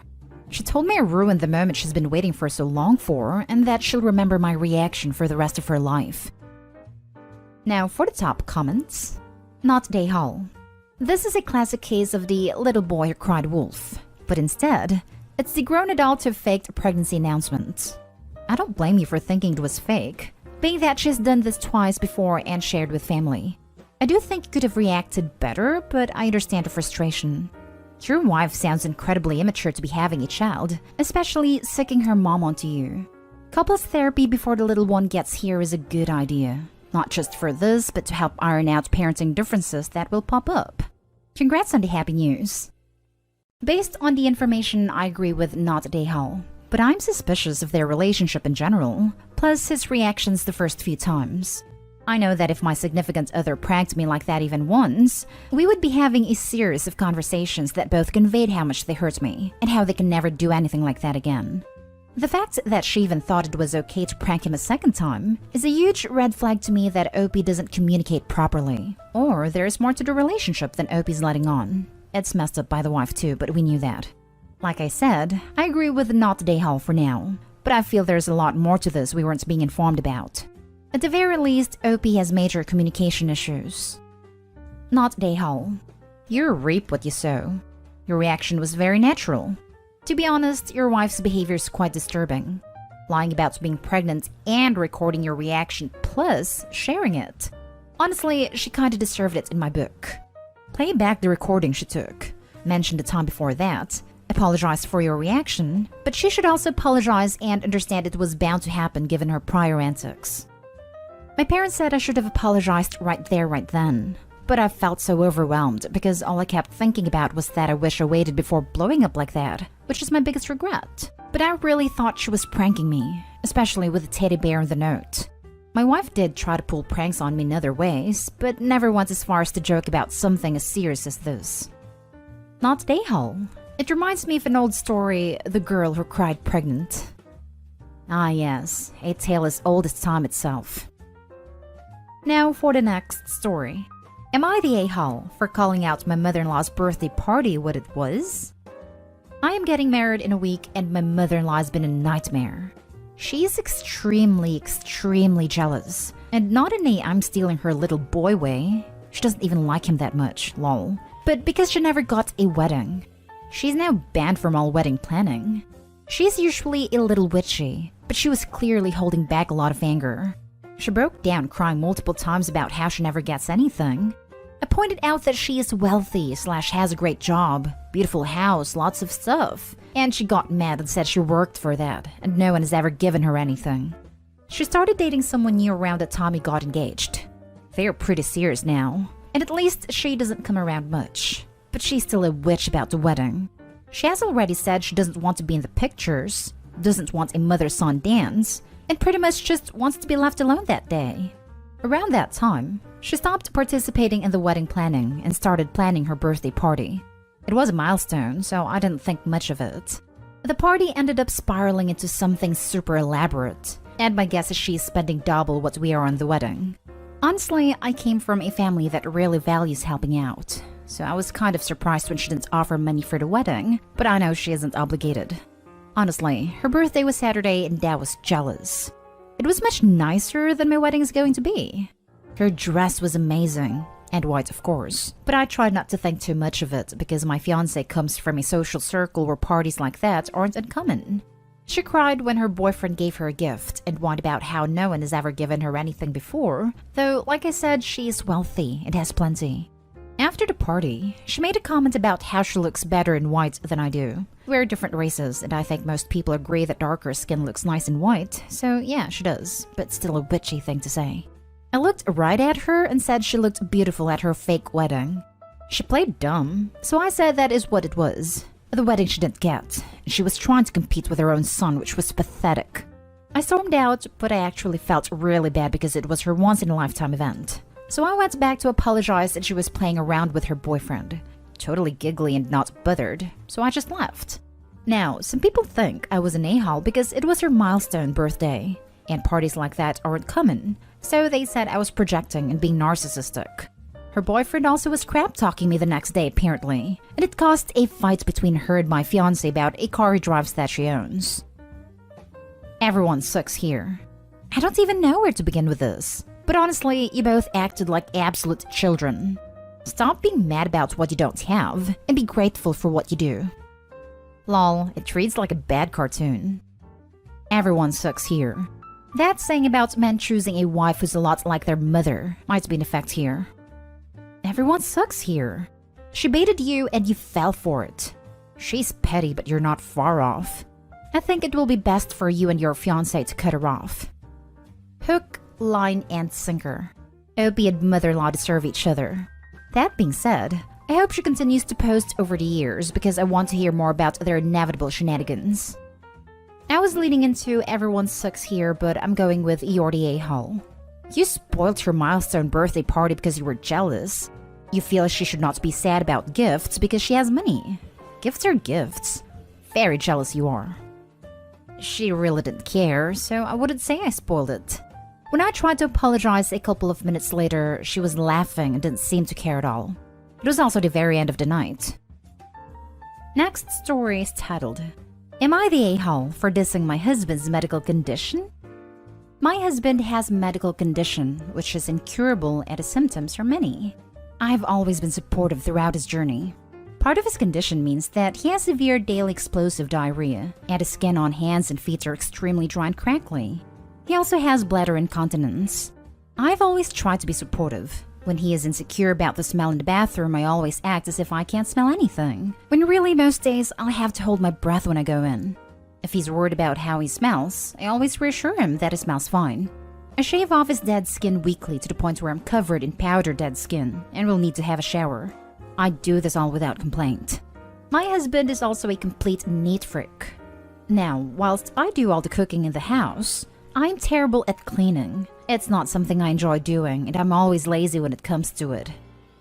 She told me I ruined the moment she's been waiting for so long for and that she'll remember my reaction for the rest of her life. Now for the top comments. Not the a-hole. This is a classic case of the little boy who cried wolf, but instead, it's the grown adult who faked a pregnancy announcement. I don't blame you for thinking it was fake, being that she's done this twice before and shared with family. I do think you could have reacted better, but I understand the frustration. Your wife sounds incredibly immature to be having a child, especially sicking her mom onto you. Couples therapy before the little one gets here is a good idea, not just for this, but to help iron out parenting differences that will pop up. Congrats on the happy news. Based on the information, I agree with not the a-hole. But I'm suspicious of their relationship in general, plus his reactions the first few times. I know that if my significant other pranked me like that even once, we would be having a series of conversations that both conveyed how much they hurt me, and how they can never do anything like that again. The fact that she even thought it was okay to prank him a second time is a huge red flag to me that Opie doesn't communicate properly, or there's more to the relationship than Opie's letting on. It's messed up by the wife too, but we knew that. Like I said, I agree with not the a-hole for now, but I feel there's a lot more to this we weren't being informed about. At the very least, Opie has major communication issues. Not the a-hole. You reap what you sow. Your reaction was very natural. To be honest, your wife's behavior is quite disturbing. Lying about being pregnant and recording your reaction plus sharing it. Honestly, she kinda deserved it in my book. Play back the recording she took. Mention the time before that. Apologize for your reaction, but she should also apologize and understand it was bound to happen given her prior antics. My parents said I should have apologized right there, right then. But I felt so overwhelmed because all I kept thinking about was that I wish I waited before blowing up like that, which is my biggest regret. But I really thought she was pranking me, especially with the teddy bear in the note. My wife did try to pull pranks on me in other ways, but never went as far as to joke about something as serious as this. Not a-hole. It reminds me of an old story, The Girl Who Cried Pregnant. Ah yes, a tale as old as time itself. Now for the next story. Am I the a-hole for calling out my mother-in-law's birthday party what it was? I am getting married in a week and my mother-in-law has been a nightmare. She is extremely jealous. And not in a I'm stealing her little boy way. She doesn't even like him that much, lol. But because she never got a wedding. She's now banned from all wedding planning. She's usually a little witchy, but she was clearly holding back a lot of anger. She broke down crying multiple times about how she never gets anything. I pointed out that she is wealthy / has a great job, beautiful house, lots of stuff. And she got mad and said she worked for that, and no one has ever given her anything. She started dating someone new around the time he got engaged. They are pretty serious now, and at least she doesn't come around much. But she's still a witch about the wedding. She has already said she doesn't want to be in the pictures, doesn't want a mother-son dance, and pretty much just wants to be left alone that day. Around that time, she stopped participating in the wedding planning and started planning her birthday party. It was a milestone, so I didn't think much of it. The party ended up spiraling into something super elaborate, and my guess is she's spending double what we are on the wedding. Honestly, I came from a family that really values helping out, so I was kind of surprised when she didn't offer money for the wedding, but I know she isn't obligated. Honestly, her birthday was Saturday and Dad was jealous. It was much nicer than my wedding is going to be. Her dress was amazing, and white of course, but I tried not to think too much of it because my fiancé comes from a social circle where parties like that aren't uncommon. She cried when her boyfriend gave her a gift and whined about how no one has ever given her anything before, though like I said, she is wealthy and has plenty. After the party, she made a comment about how she looks better in white than I do. We're different races, and I think most people agree that darker skin looks nice in white, so yeah, she does, but still a witchy thing to say. I looked right at her and said she looked beautiful at her fake wedding. She played dumb, so I said that is what it was. The wedding she didn't get, and she was trying to compete with her own son, which was pathetic. I stormed out, but I actually felt really bad because it was her once-in-a-lifetime event. So I went back to apologize that she was playing around with her boyfriend. Totally giggly and not bothered, so I just left. Now, some people think I was an a-hole because it was her milestone birthday, and parties like that aren't common, so they said I was projecting and being narcissistic. Her boyfriend also was crap-talking me the next day apparently, and it caused a fight between her and my fiancé about a car he drives that she owns. Everyone sucks here. I don't even know where to begin with this. But honestly, you both acted like absolute children. Stop being mad about what you don't have, and be grateful for what you do. Lol, it reads like a bad cartoon. Everyone sucks here. That saying about men choosing a wife who's a lot like their mother might be in effect here. Everyone sucks here. She baited you and you fell for it. She's petty, but you're not far off. I think it will be best for you and your fiancé to cut her off. Hook, line, and sinker. Opie and mother-in-law deserve each other. That being said, I hope she continues to post over the years because I want to hear more about their inevitable shenanigans. I was leading into everyone sucks here, but I'm going with you're the a-hole. You spoiled her milestone birthday party because you were jealous. You feel she should not be sad about gifts because she has money. Gifts are gifts. Very jealous you are. She really didn't care, so I wouldn't say I spoiled it. When I tried to apologize a couple of minutes later, she was laughing and didn't seem to care at all. It was also the very end of the night. Next story is titled, Am I the a-hole for dissing my husband's medical condition? My husband has a medical condition which is incurable and the symptoms are many. I've always been supportive throughout his journey. Part of his condition means that he has severe daily explosive diarrhea, and his skin on hands and feet are extremely dry and crackly. He also has bladder incontinence. I've always tried to be supportive. When he is insecure about the smell in the bathroom, I always act as if I can't smell anything, when really most days I'll have to hold my breath when I go in. If he's worried about how he smells, I always reassure him that he smells fine. I shave off his dead skin weekly to the point where I'm covered in powdered dead skin and will need to have a shower. I do this all without complaint. My husband is also a complete neat freak. Now, whilst I do all the cooking in the house, I'm terrible at cleaning. It's not something I enjoy doing, and I'm always lazy when it comes to it.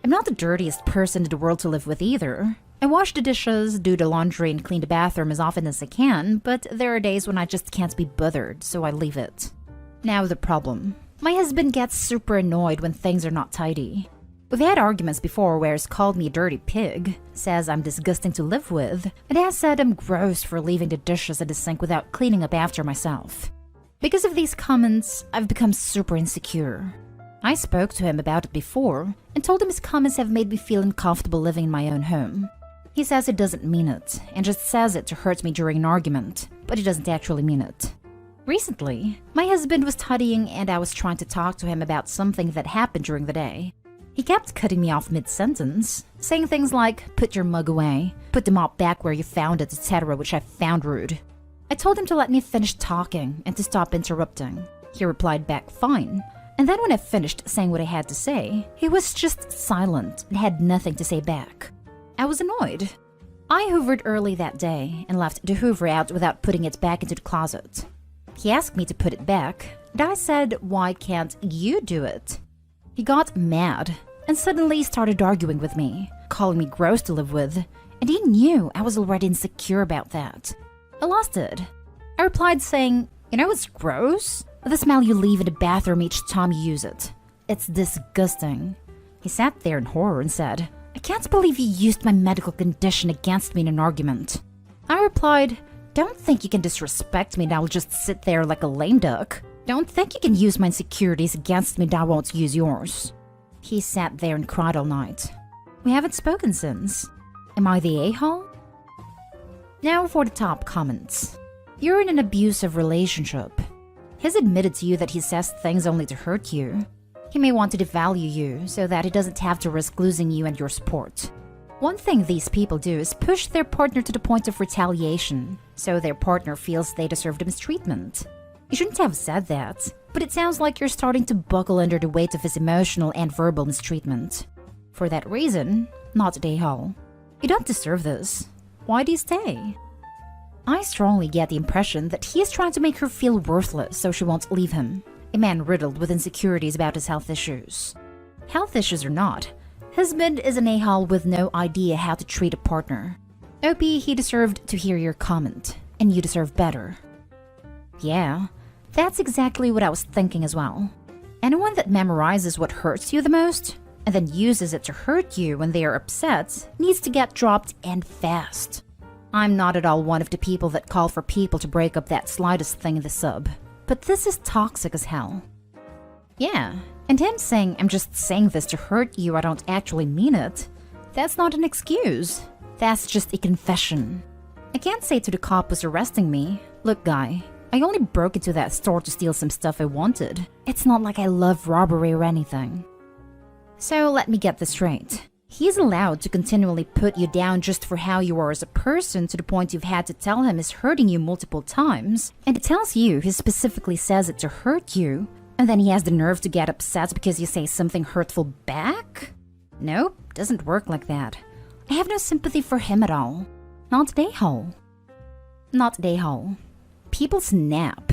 I'm not the dirtiest person in the world to live with either. I wash the dishes, do the laundry, and clean the bathroom as often as I can, but there are days when I just can't be bothered, so I leave it. Now the problem. My husband gets super annoyed when things are not tidy. We've had arguments before where he's called me a dirty pig, says I'm disgusting to live with, and has said I'm gross for leaving the dishes at the sink without cleaning up after myself. Because of these comments, I've become super insecure. I spoke to him about it before and told him his comments have made me feel uncomfortable living in my own home. He says he doesn't mean it and just says it to hurt me during an argument, but he doesn't actually mean it. Recently, my husband was studying and I was trying to talk to him about something that happened during the day. He kept cutting me off mid-sentence, saying things like, "Put your mug away, put the mop back where you found it, etc., which I found rude. I told him to let me finish talking and to stop interrupting. He replied back fine, and then when I finished saying what I had to say, he was just silent and had nothing to say back. I was annoyed. I hoovered early that day and left the hoover out without putting it back into the closet. He asked me to put it back, and I said, "Why can't you do it?" He got mad and suddenly started arguing with me, calling me gross to live with, and he knew I was already insecure about that. I lost it. I replied saying, "You know what's gross? The smell you leave in the bathroom each time you use it. It's disgusting." He sat there in horror and said, "I can't believe you used my medical condition against me in an argument." I replied, "Don't think you can disrespect me and I'll just sit there like a lame duck. Don't think you can use my insecurities against me and I won't use yours." He sat there and cried all night. We haven't spoken since. Am I the a-hole? Now for the top comments. You're in an abusive relationship. He's admitted to you that he says things only to hurt you. He may want to devalue you so that he doesn't have to risk losing you and your support. One thing these people do is push their partner to the point of retaliation, so their partner feels they deserve the mistreatment. You shouldn't have said that, but it sounds like you're starting to buckle under the weight of his emotional and verbal mistreatment. For that reason, not a hole. You don't deserve this. Why do you stay? I strongly get the impression that he is trying to make her feel worthless so she won't leave him, a man riddled with insecurities about his health issues. Health issues or not, husband is an a-hole with no idea how to treat a partner. OP, he deserved to hear your comment, and you deserve better. Yeah, that's exactly what I was thinking as well. Anyone that memorizes what hurts you the most, and then uses it to hurt you when they are upset, needs to get dropped and fast. I'm not at all one of the people that call for people to break up that slightest thing in the sub, but this is toxic as hell. Yeah, and him saying, "I'm just saying this to hurt you, I don't actually mean it," that's not an excuse. That's just a confession. I can't say to the cop who's arresting me, "Look guy, I only broke into that store to steal some stuff I wanted. It's not like I love robbery or anything." So let me get this straight. He's allowed to continually put you down just for how you are as a person to the point you've had to tell him is hurting you multiple times, and it tells you he specifically says it to hurt you, and then he has the nerve to get upset because you say something hurtful back? Nope, doesn't work like that. I have no sympathy for him at all. Not a hole. Not a hole. People snap.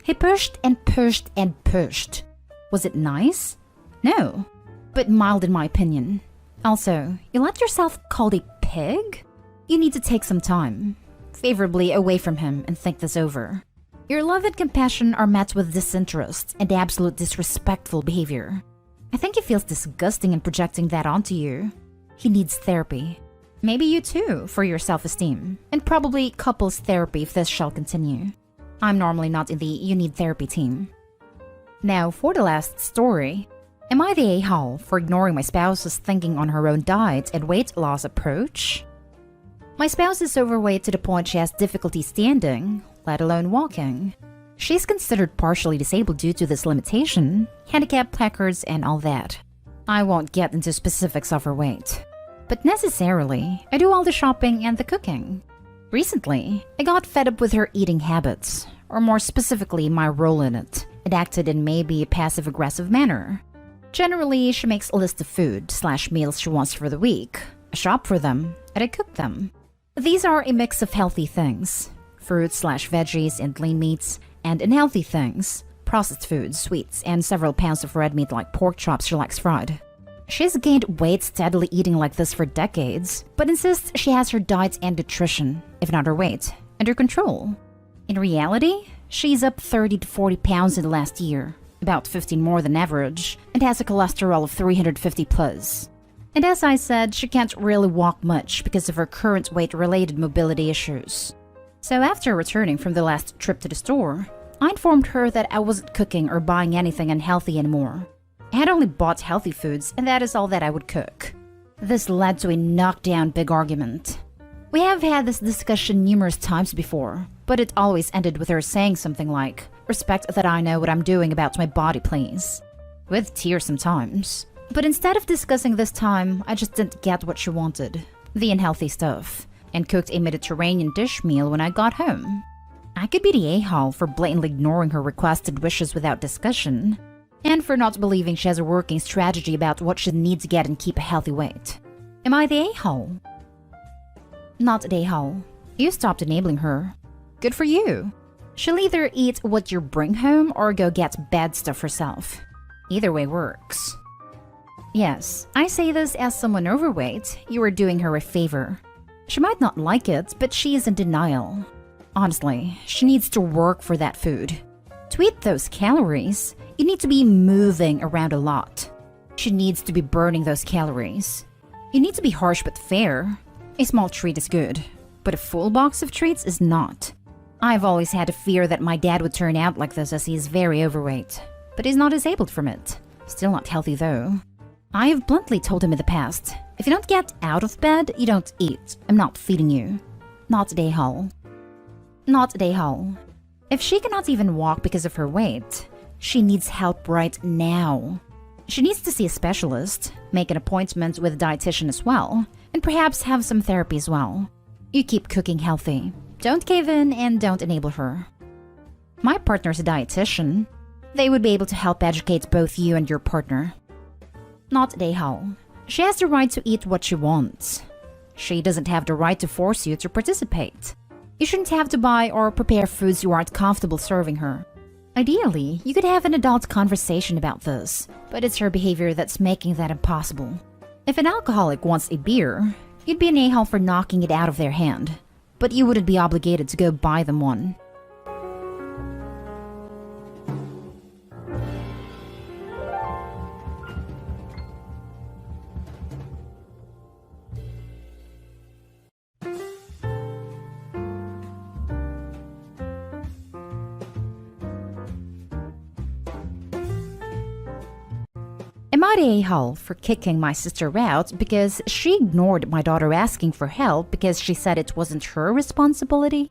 He pushed and pushed and pushed. Was it nice? No, but mild in my opinion. Also, you let yourself called a pig? You need to take some time, favorably away from him, and think this over. Your love and compassion are met with disinterest and absolute disrespectful behavior. I think he feels disgusting in projecting that onto you. He needs therapy. Maybe you too, for your self-esteem, and probably couples therapy if this shall continue. I'm normally not in the you need therapy team. Now for the last story. Am I the a-hole for ignoring my spouse's thinking on her own diet and weight loss approach? My spouse is overweight to the point she has difficulty standing, let alone walking. She's considered partially disabled due to this limitation, handicap placards and all that. I won't get into specifics of her weight. But necessarily, I do all the shopping and the cooking. Recently, I got fed up with her eating habits, or more specifically my role in it, and acted in maybe a passive-aggressive manner. Generally, she makes a list of food/meals she wants for the week. I shop for them, and I cook them. These are a mix of healthy things, fruits/veggies and lean meats, and unhealthy things, processed foods, sweets, and several pounds of red meat like pork chops she likes fried. She's gained weight steadily eating like this for decades, but insists she has her diet and nutrition, if not her weight, under control. In reality, she's up 30 to 40 pounds in the last year, about 15 more than average, and has a cholesterol of 350 plus. And as I said, she can't really walk much because of her current weight-related mobility issues. So after returning from the last trip to the store, I informed her that I wasn't cooking or buying anything unhealthy anymore. I had only bought healthy foods, and that is all that I would cook. This led to a knockdown big argument. We have had this discussion numerous times before, but it always ended with her saying something like, "Respect that I know what I'm doing about my body, please." With tears sometimes. But instead of discussing this time, I just didn't get what she wanted, the unhealthy stuff, and cooked a Mediterranean dish meal when I got home. I could be the a-hole for blatantly ignoring her requested wishes without discussion, and for not believing she has a working strategy about what she needs to get and keep a healthy weight. Am I the a-hole? Not the a-hole. You stopped enabling her. Good for you. She'll either eat what you bring home or go get bad stuff herself. Either way works. Yes, I say this as someone overweight. You are doing her a favor. She might not like it, but she is in denial. Honestly, she needs to work for that food. To eat those calories, you need to be moving around a lot. She needs to be burning those calories. You need to be harsh but fair. A small treat is good, but a full box of treats is not. I've always had a fear that my dad would turn out like this as he is very overweight, but he's not disabled from it. Still not healthy though. I have bluntly told him in the past, if you don't get out of bed, you don't eat. I'm not feeding you. Not a hole. Not a hole. If she cannot even walk because of her weight, she needs help right now. She needs to see a specialist, make an appointment with a dietitian as well, and perhaps have some therapy as well. You keep cooking healthy. Don't cave in and don't enable her. My partner's a dietitian. They would be able to help educate both you and your partner. Not a hole. She has the right to eat what she wants. She doesn't have the right to force you to participate. You shouldn't have to buy or prepare foods you aren't comfortable serving her. Ideally, you could have an adult conversation about this, but it's her behavior that's making that impossible. If an alcoholic wants a beer, you'd be an a-hole for knocking it out of their hand, but you wouldn't be obligated to go buy them one. Am I the a-hole for kicking my sister out because she ignored my daughter asking for help because she said it wasn't her responsibility?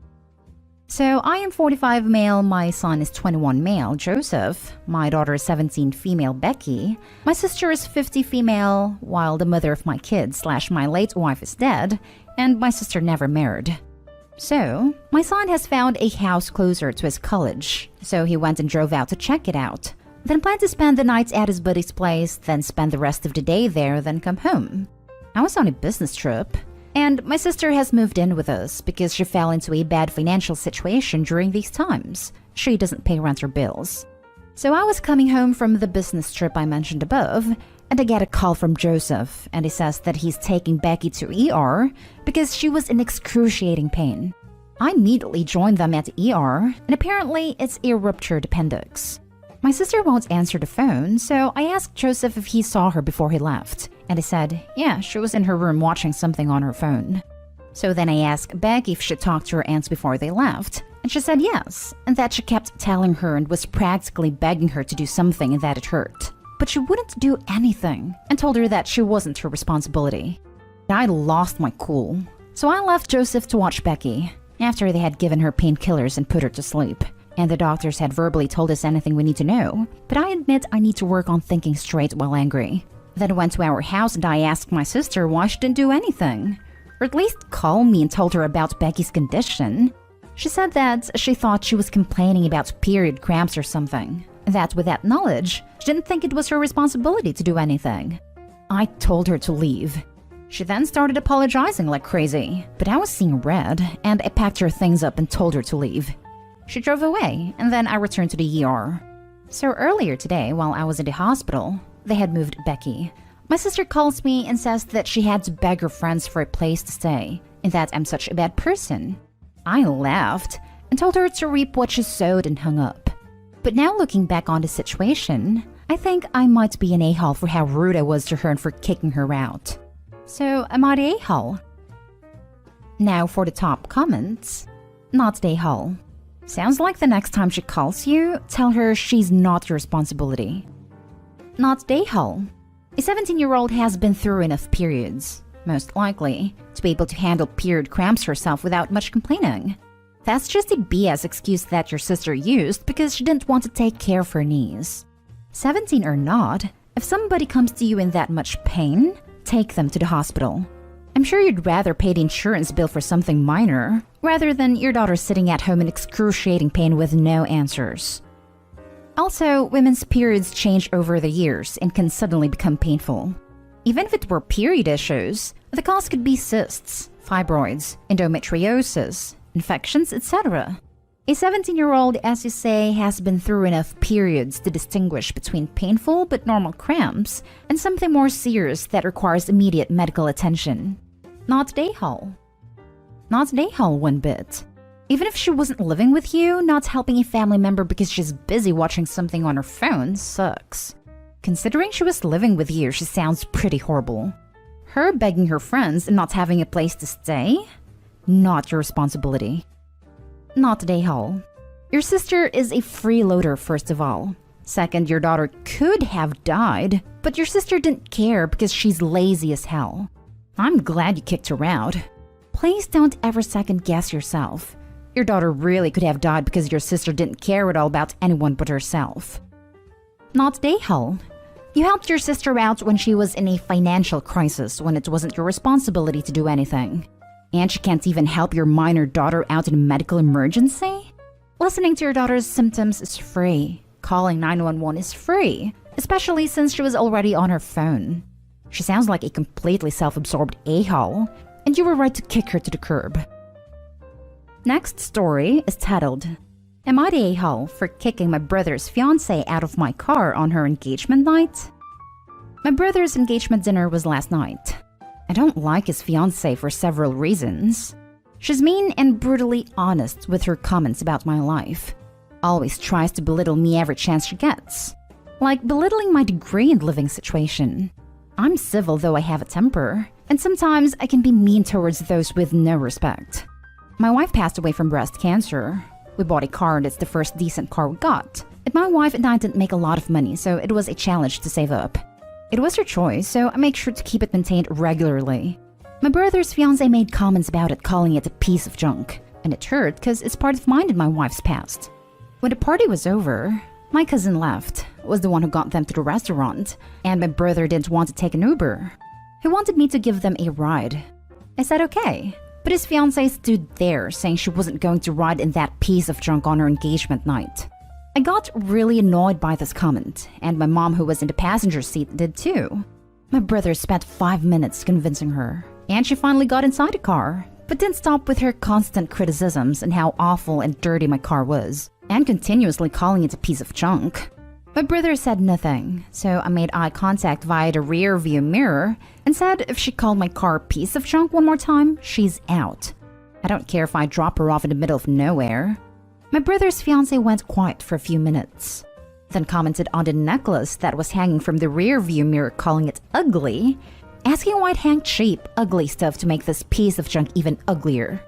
So I am 45 male, my son is 21 male, Joseph, my daughter is 17 female, Becky, my sister is 50 female, while the mother of my kids/my late wife is dead, and my sister never married. So, my son has found a house closer to his college, so he went and drove out to check it out. Then planned to spend the night at his buddy's place, then spend the rest of the day there, then come home. I was on a business trip, and my sister has moved in with us because she fell into a bad financial situation during these times. She doesn't pay rent or bills. So I was coming home from the business trip I mentioned above, and I get a call from Joseph, and he says that he's taking Becky to ER because she was in excruciating pain. I immediately joined them at ER, and apparently it's a ruptured appendix. My sister won't answer the phone, so I asked Joseph if he saw her before he left, and he said, yeah, she was in her room watching something on her phone. So then I asked Becky if she talked to her aunts before they left, and she said yes, and that she kept telling her and was practically begging her to do something and that it hurt. But she wouldn't do anything, and told her that she wasn't her responsibility. I lost my cool, so I left Joseph to watch Becky, after they had given her painkillers and put her to sleep. And the doctors had verbally told us anything we need to know, but I admit I need to work on thinking straight while angry. Then went to our house and I asked my sister why she didn't do anything, or at least call me and told her about Becky's condition. She said that she thought she was complaining about period cramps or something, That with that knowledge, she didn't think it was her responsibility to do anything. I told her to leave. She then started apologizing like crazy, but I was seeing red, and I packed her things up and told her to leave. She drove away, and then I returned to the ER. So earlier today, while I was in the hospital, they had moved Becky. My sister calls me and says that she had to beg her friends for a place to stay, and that I'm such a bad person. I laughed and told her to reap what she sowed and hung up. But now looking back on the situation, I think I might be an a-hole for how rude I was to her and for kicking her out. So am I the a-hole? Now for the top comments. Not the a-hole. Sounds like the next time she calls you, tell her she's not your responsibility. Not the a-hole. A 17-year-old has been through enough periods, most likely, to be able to handle period cramps herself without much complaining. That's just a BS excuse that your sister used because she didn't want to take care of her knees. 17 or not, if somebody comes to you in that much pain, take them to the hospital. I'm sure you'd rather pay the insurance bill for something minor, rather than your daughter sitting at home in excruciating pain with no answers. Also, women's periods change over the years and can suddenly become painful. Even if it were period issues, the cause could be cysts, fibroids, endometriosis, infections, etc. A 17-year-old, as you say, has been through enough periods to distinguish between painful but normal cramps and something more serious that requires immediate medical attention. Not day-hole. Not day-hole one bit. Even if she wasn't living with you, not helping a family member because she's busy watching something on her phone sucks. Considering she was living with you, she sounds pretty horrible. Her begging her friends and not having a place to stay? Not your responsibility. Not the day-hole. Your sister is a freeloader, first of all. Second, your daughter could have died, but your sister didn't care because she's lazy as hell. I'm glad you kicked her out. Please don't ever second-guess yourself. Your daughter really could have died because your sister didn't care at all about anyone but herself. Not day-hole. You helped your sister out when she was in a financial crisis when it wasn't your responsibility to do anything. And she can't even help your minor daughter out in a medical emergency? Listening to your daughter's symptoms is free. Calling 911 is free, especially since she was already on her phone. She sounds like a completely self-absorbed a-hole, and you were right to kick her to the curb. Next story is titled, Am I the a-hole for kicking my brother's fiancée out of my car on her engagement night? My brother's engagement dinner was last night. I don't like his fiancée for several reasons. She's mean and brutally honest with her comments about my life. Always tries to belittle me every chance she gets. Like belittling my degree and living situation. I'm civil though I have a temper, and sometimes I can be mean towards those with no respect. My wife passed away from breast cancer. We bought a car and it's the first decent car we got. And my wife and I didn't make a lot of money, so it was a challenge to save up. It was her choice, so I make sure to keep it maintained regularly. My brother's fiancé made comments about it, calling it a piece of junk. And it hurt because it's part of mine and my wife's past. When the party was over, my cousin left, was the one who got them to the restaurant, and my brother didn't want to take an Uber. He wanted me to give them a ride. I said okay, but his fiancé stood there saying she wasn't going to ride in that piece of junk on her engagement night. I got really annoyed by this comment, and my mom, who was in the passenger seat, did too. My brother spent 5 minutes convincing her, and she finally got inside the car, but didn't stop with her constant criticisms and how awful and dirty my car was, and continuously calling it a piece of junk. My brother said nothing, so I made eye contact via the rear view mirror and said if she called my car a piece of junk one more time, she's out. I don't care if I drop her off in the middle of nowhere. My brother's fiancé went quiet for a few minutes, then commented on the necklace that was hanging from the rear view mirror, calling it ugly, asking why it hung cheap, ugly stuff to make this piece of junk even uglier.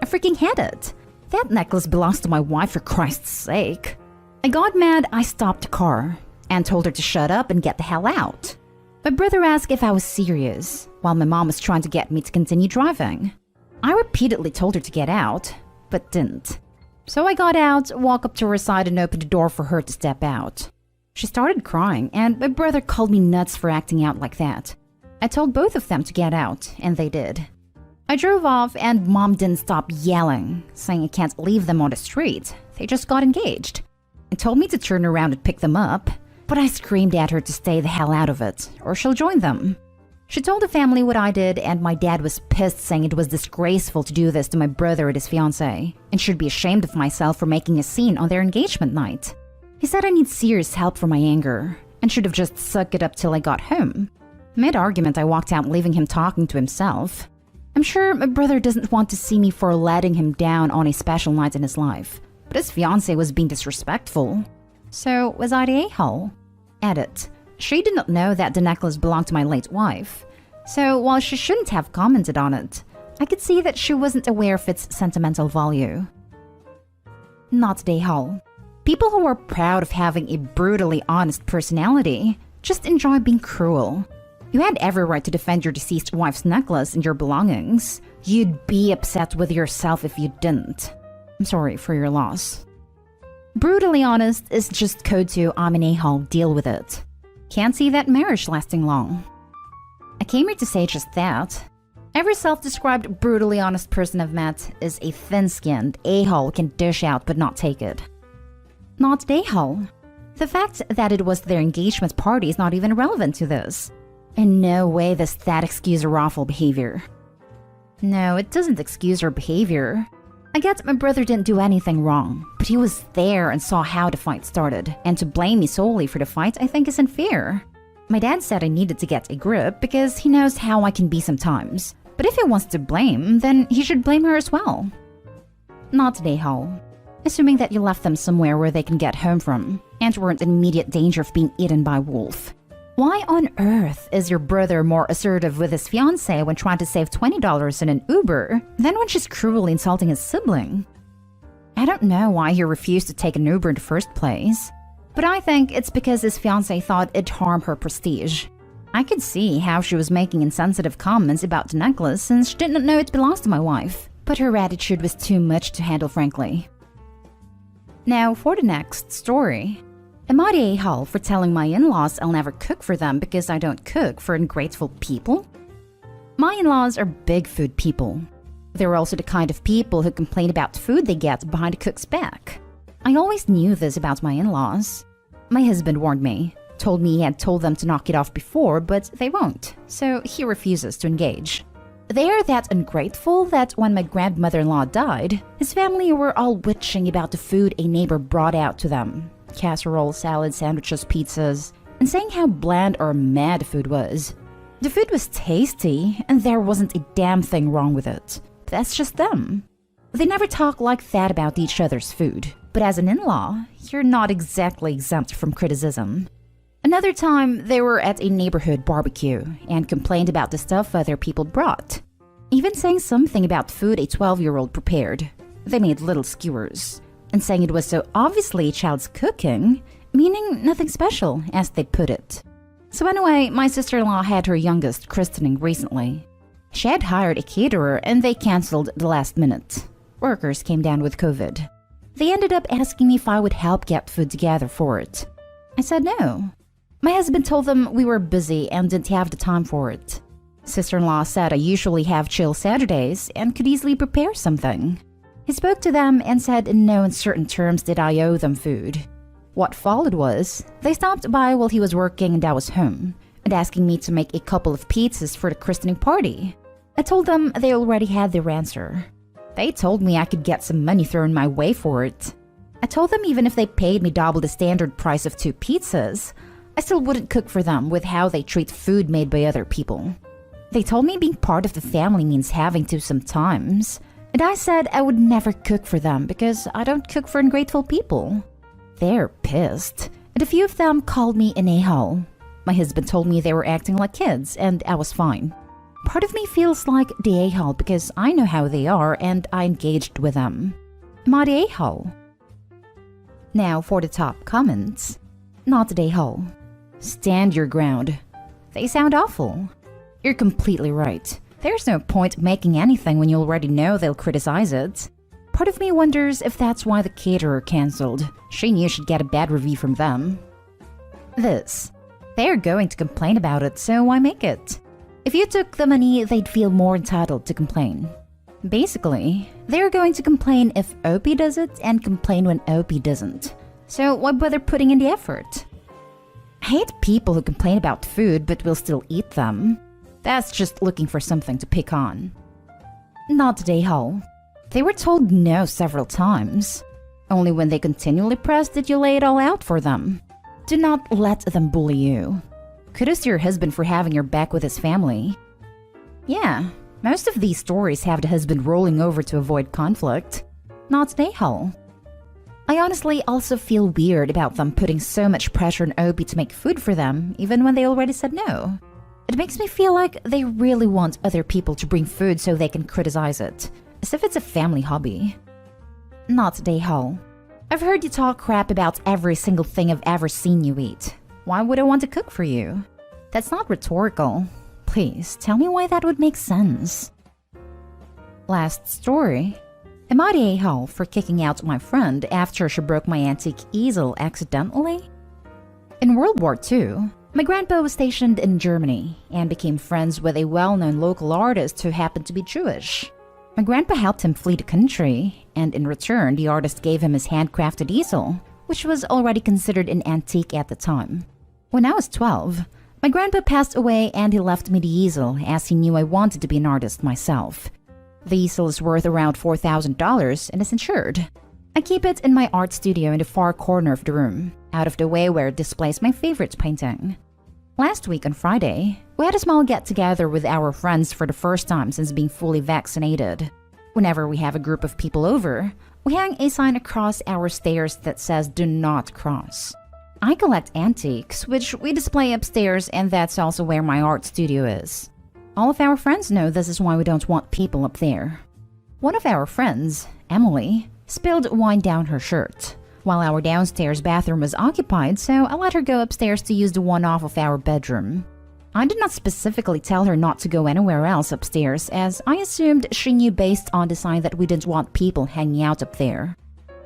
I freaking had it. That necklace belongs to my wife, for Christ's sake. I got mad, I stopped the car and told her to shut up and get the hell out. My brother asked if I was serious, while my mom was trying to get me to continue driving. I repeatedly told her to get out, but didn't. So I got out, walked up to her side and opened the door for her to step out. She started crying, and my brother called me nuts for acting out like that. I told both of them to get out, and they did. I drove off, and Mom didn't stop yelling, saying I can't leave them on the street. They just got engaged. and told me to turn around and pick them up, but I screamed at her to stay the hell out of it, or she'll join them. She told the family what I did, and my dad was pissed, saying it was disgraceful to do this to my brother and his fiancée, and should be ashamed of myself for making a scene on their engagement night. He said I need serious help for my anger, and should have just sucked it up till I got home. Mid-argument, I walked out, leaving him talking to himself. I'm sure my brother doesn't want to see me for letting him down on a special night in his life, but his fiancée was being disrespectful. So was I the a-hole? Edit. She did not know that the necklace belonged to my late wife, so while she shouldn't have commented on it, I could see that she wasn't aware of its sentimental value. Not the a-hole. People who are proud of having a brutally honest personality just enjoy being cruel. You had every right to defend your deceased wife's necklace and your belongings. You'd be upset with yourself if you didn't. I'm sorry for your loss. Brutally honest is just code to I'm an a-hole, deal with it. Can't see that marriage lasting long. I came here to say just that. Every self-described brutally honest person I've met is a thin-skinned a-hole can dish out but not take it. Not the a-hole. The fact that it was their engagement party is not even relevant to this. In no way does that excuse her awful behavior. No, it doesn't excuse her behavior. I get my brother didn't do anything wrong, but he was there and saw how the fight started, and to blame me solely for the fight I think is unfair. My dad said I needed to get a grip because he knows how I can be sometimes, but if he wants to blame, then he should blame her as well. Not the a-hole. Assuming that you left them somewhere where they can get home from, and weren't in immediate danger of being eaten by a wolf. Why on earth is your brother more assertive with his fiancée when trying to save $20 in an Uber than when she's cruelly insulting his sibling? I don't know why he refused to take an Uber in the first place, but I think it's because his fiancée thought it'd harm her prestige. I could see how she was making insensitive comments about the necklace since she didn't know it belongs to my wife, but her attitude was too much to handle, frankly. Now for the next story. Am I the a-hole for telling my in-laws I'll never cook for them because I don't cook for ungrateful people? My in-laws are big food people. They're also the kind of people who complain about the food they get behind a cook's back. I always knew this about my in-laws. My husband warned me, told me he had told them to knock it off before, but they won't, so he refuses to engage. They are that ungrateful that when my grandmother-in-law died, his family were all witching about the food a neighbor brought out to them. Casserole, salad, sandwiches, pizzas, and saying how bland or mad the food was. The food was tasty, and there wasn't a damn thing wrong with it. That's just them. They never talk like that about each other's food, but as an in-law, you're not exactly exempt from criticism. Another time, they were at a neighborhood barbecue and complained about the stuff other people brought, even saying something about food a 12-year-old prepared. They made little skewers, and saying it was so obviously a child's cooking, meaning nothing special, as they put it. So anyway, my sister-in-law had her youngest christening recently. She had hired a caterer and they cancelled the last minute. Workers came down with COVID. They ended up asking me if I would help get food together for it. I said no. My husband told them we were busy and didn't have the time for it. Sister-in-law said I usually have chill Saturdays and could easily prepare something. He spoke to them and said in no uncertain terms did I owe them food. What followed was, they stopped by while he was working and I was home, and asking me to make a couple of pizzas for the christening party. I told them they already had their answer. They told me I could get some money thrown my way for it. I told them even if they paid me double the standard price of 2 pizzas, I still wouldn't cook for them with how they treat food made by other people. They told me being part of the family means having to sometimes, and I said I would never cook for them because I don't cook for ungrateful people. They're pissed, and a few of them called me an a-hole. My husband told me they were acting like kids, and I was fine. Part of me feels like the a-hole because I know how they are and I engaged with them. Am I the a-hole? Now for the top comments. Not the a-hole. Stand your ground. They sound awful. You're completely right. There's no point making anything when you already know they'll criticize it. Part of me wonders if that's why the caterer cancelled. She knew she'd get a bad review from them. This. They're going to complain about it, so why make it? If you took the money, they'd feel more entitled to complain. Basically, they're going to complain if OP does it and complain when OP doesn't. So why bother putting in the effort? I hate people who complain about food but will still eat them. That's just looking for something to pick on. Not today, Hull. They were told no several times. Only when they continually press did you lay it all out for them. Do not let them bully you. Kudos to your husband for having your back with his family. Yeah, most of these stories have the husband rolling over to avoid conflict. Not today, Hull. I honestly also feel weird about them putting so much pressure on Opie to make food for them, even when they already said no. It makes me feel like they really want other people to bring food so they can criticize it, as if it's a family hobby. Not today, Hull. I've heard you talk crap about every single thing I've ever seen you eat. Why would I want to cook for you? That's not rhetorical. Please, tell me why that would make sense. Last story. Am I the a-hole for kicking out my friend after she broke my antique easel accidentally? In World War II, my grandpa was stationed in Germany and became friends with a well-known local artist who happened to be Jewish. My grandpa helped him flee the country, and in return, the artist gave him his handcrafted easel, which was already considered an antique at the time. When I was 12, my grandpa passed away and he left me the easel as he knew I wanted to be an artist myself. The easel is worth around $4,000 and is insured. I keep it in my art studio in the far corner of the room, out of the way where it displays my favorite painting. Last week on Friday, we had a small get-together with our friends for the first time since being fully vaccinated. Whenever we have a group of people over, we hang a sign across our stairs that says "Do not cross." I collect antiques, which we display upstairs, and that's also where my art studio is. All of our friends know this is why we don't want people up there. One of our friends, Emily, spilled wine down her shirt, while our downstairs bathroom was occupied, so I let her go upstairs to use the one off of our bedroom. I did not specifically tell her not to go anywhere else upstairs, as I assumed she knew based on the sign that we didn't want people hanging out up there.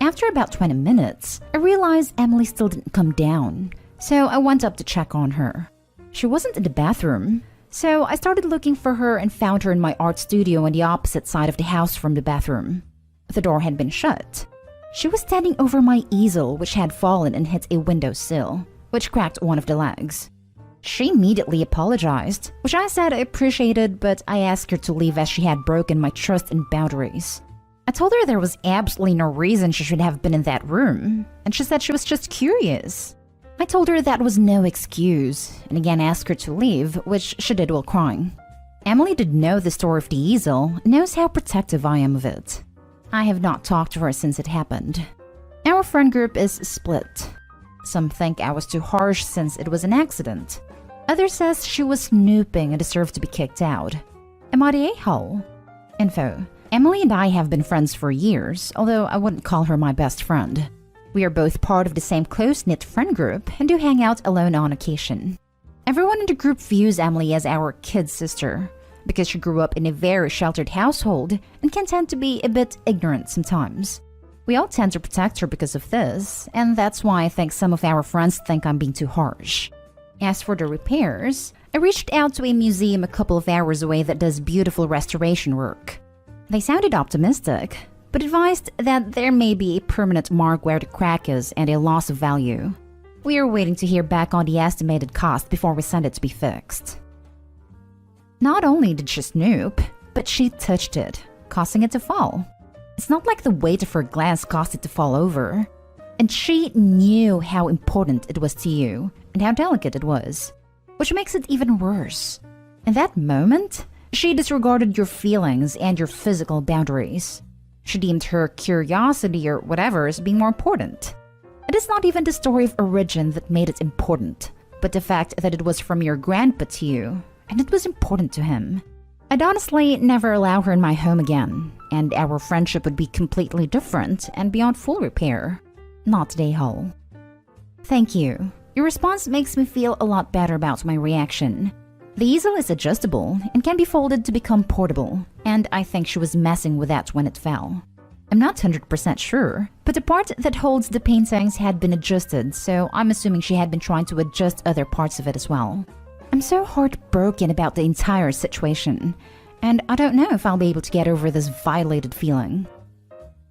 After about 20 minutes, I realized Emily still didn't come down, so I went up to check on her. She wasn't in the bathroom, so I started looking for her and found her in my art studio on the opposite side of the house from the bathroom. The door had been shut. She was standing over my easel, which had fallen and hit a windowsill, which cracked one of the legs. She immediately apologized, which I said I appreciated, but I asked her to leave as she had broken my trust and boundaries. I told her there was absolutely no reason she should have been in that room, and she said she was just curious. I told her that was no excuse, and again asked her to leave, which she did while crying. Emily did know the story of the easel, and knows how protective I am of it. I have not talked to her since it happened. Our friend group is split. Some think I was too harsh since it was an accident. Others says she was snooping and deserved to be kicked out. Am I the a-hole? Info. Emily and I have been friends for years, although I wouldn't call her my best friend. We are both part of the same close-knit friend group and do hang out alone on occasion. Everyone in the group views Emily as our kid sister, because she grew up in a very sheltered household and can tend to be a bit ignorant sometimes. We all tend to protect her because of this, and that's why I think some of our friends think I'm being too harsh. As for the repairs, I reached out to a museum a couple of hours away that does beautiful restoration work. They sounded optimistic, but advised that there may be a permanent mark where the crack is and a loss of value. We are waiting to hear back on the estimated cost before we send it to be fixed. Not only did she snoop, but she touched it, causing it to fall. It's not like the weight of her glance caused it to fall over. And she knew how important it was to you and how delicate it was, which makes it even worse. In that moment, she disregarded your feelings and your physical boundaries. She deemed her curiosity or whatever as being more important. It is not even the story of origin that made it important, but the fact that it was from your grandpa to you, and it was important to him. I'd honestly never allow her in my home again, and our friendship would be completely different and beyond full repair. Not today, Hull. Thank you. Your response makes me feel a lot better about my reaction. The easel is adjustable and can be folded to become portable, and I think she was messing with that when it fell. I'm not 100% sure, but the part that holds the paintings had been adjusted, so I'm assuming she had been trying to adjust other parts of it as well. I'm so heartbroken about the entire situation, and I don't know if I'll be able to get over this violated feeling.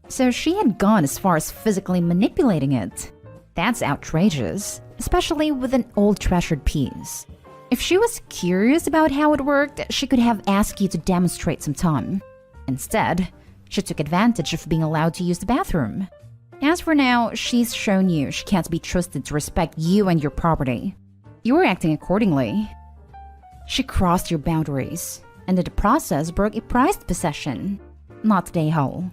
So she had gone as far as physically manipulating it. That's outrageous, especially with an old treasured piece. If she was curious about how it worked, she could have asked you to demonstrate some time. Instead, she took advantage of being allowed to use the bathroom. As for now, she's shown you she can't be trusted to respect you and your property. You were acting accordingly. She crossed your boundaries, and in the process broke a prized possession. Not today, Hull.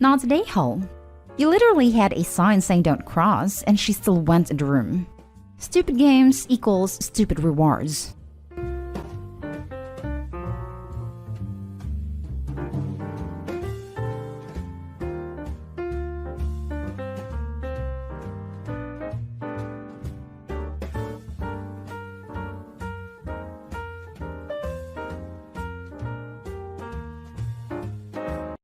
Not today, Hull. You literally had a sign saying don't cross, and she still went in the room. Stupid games equals stupid rewards.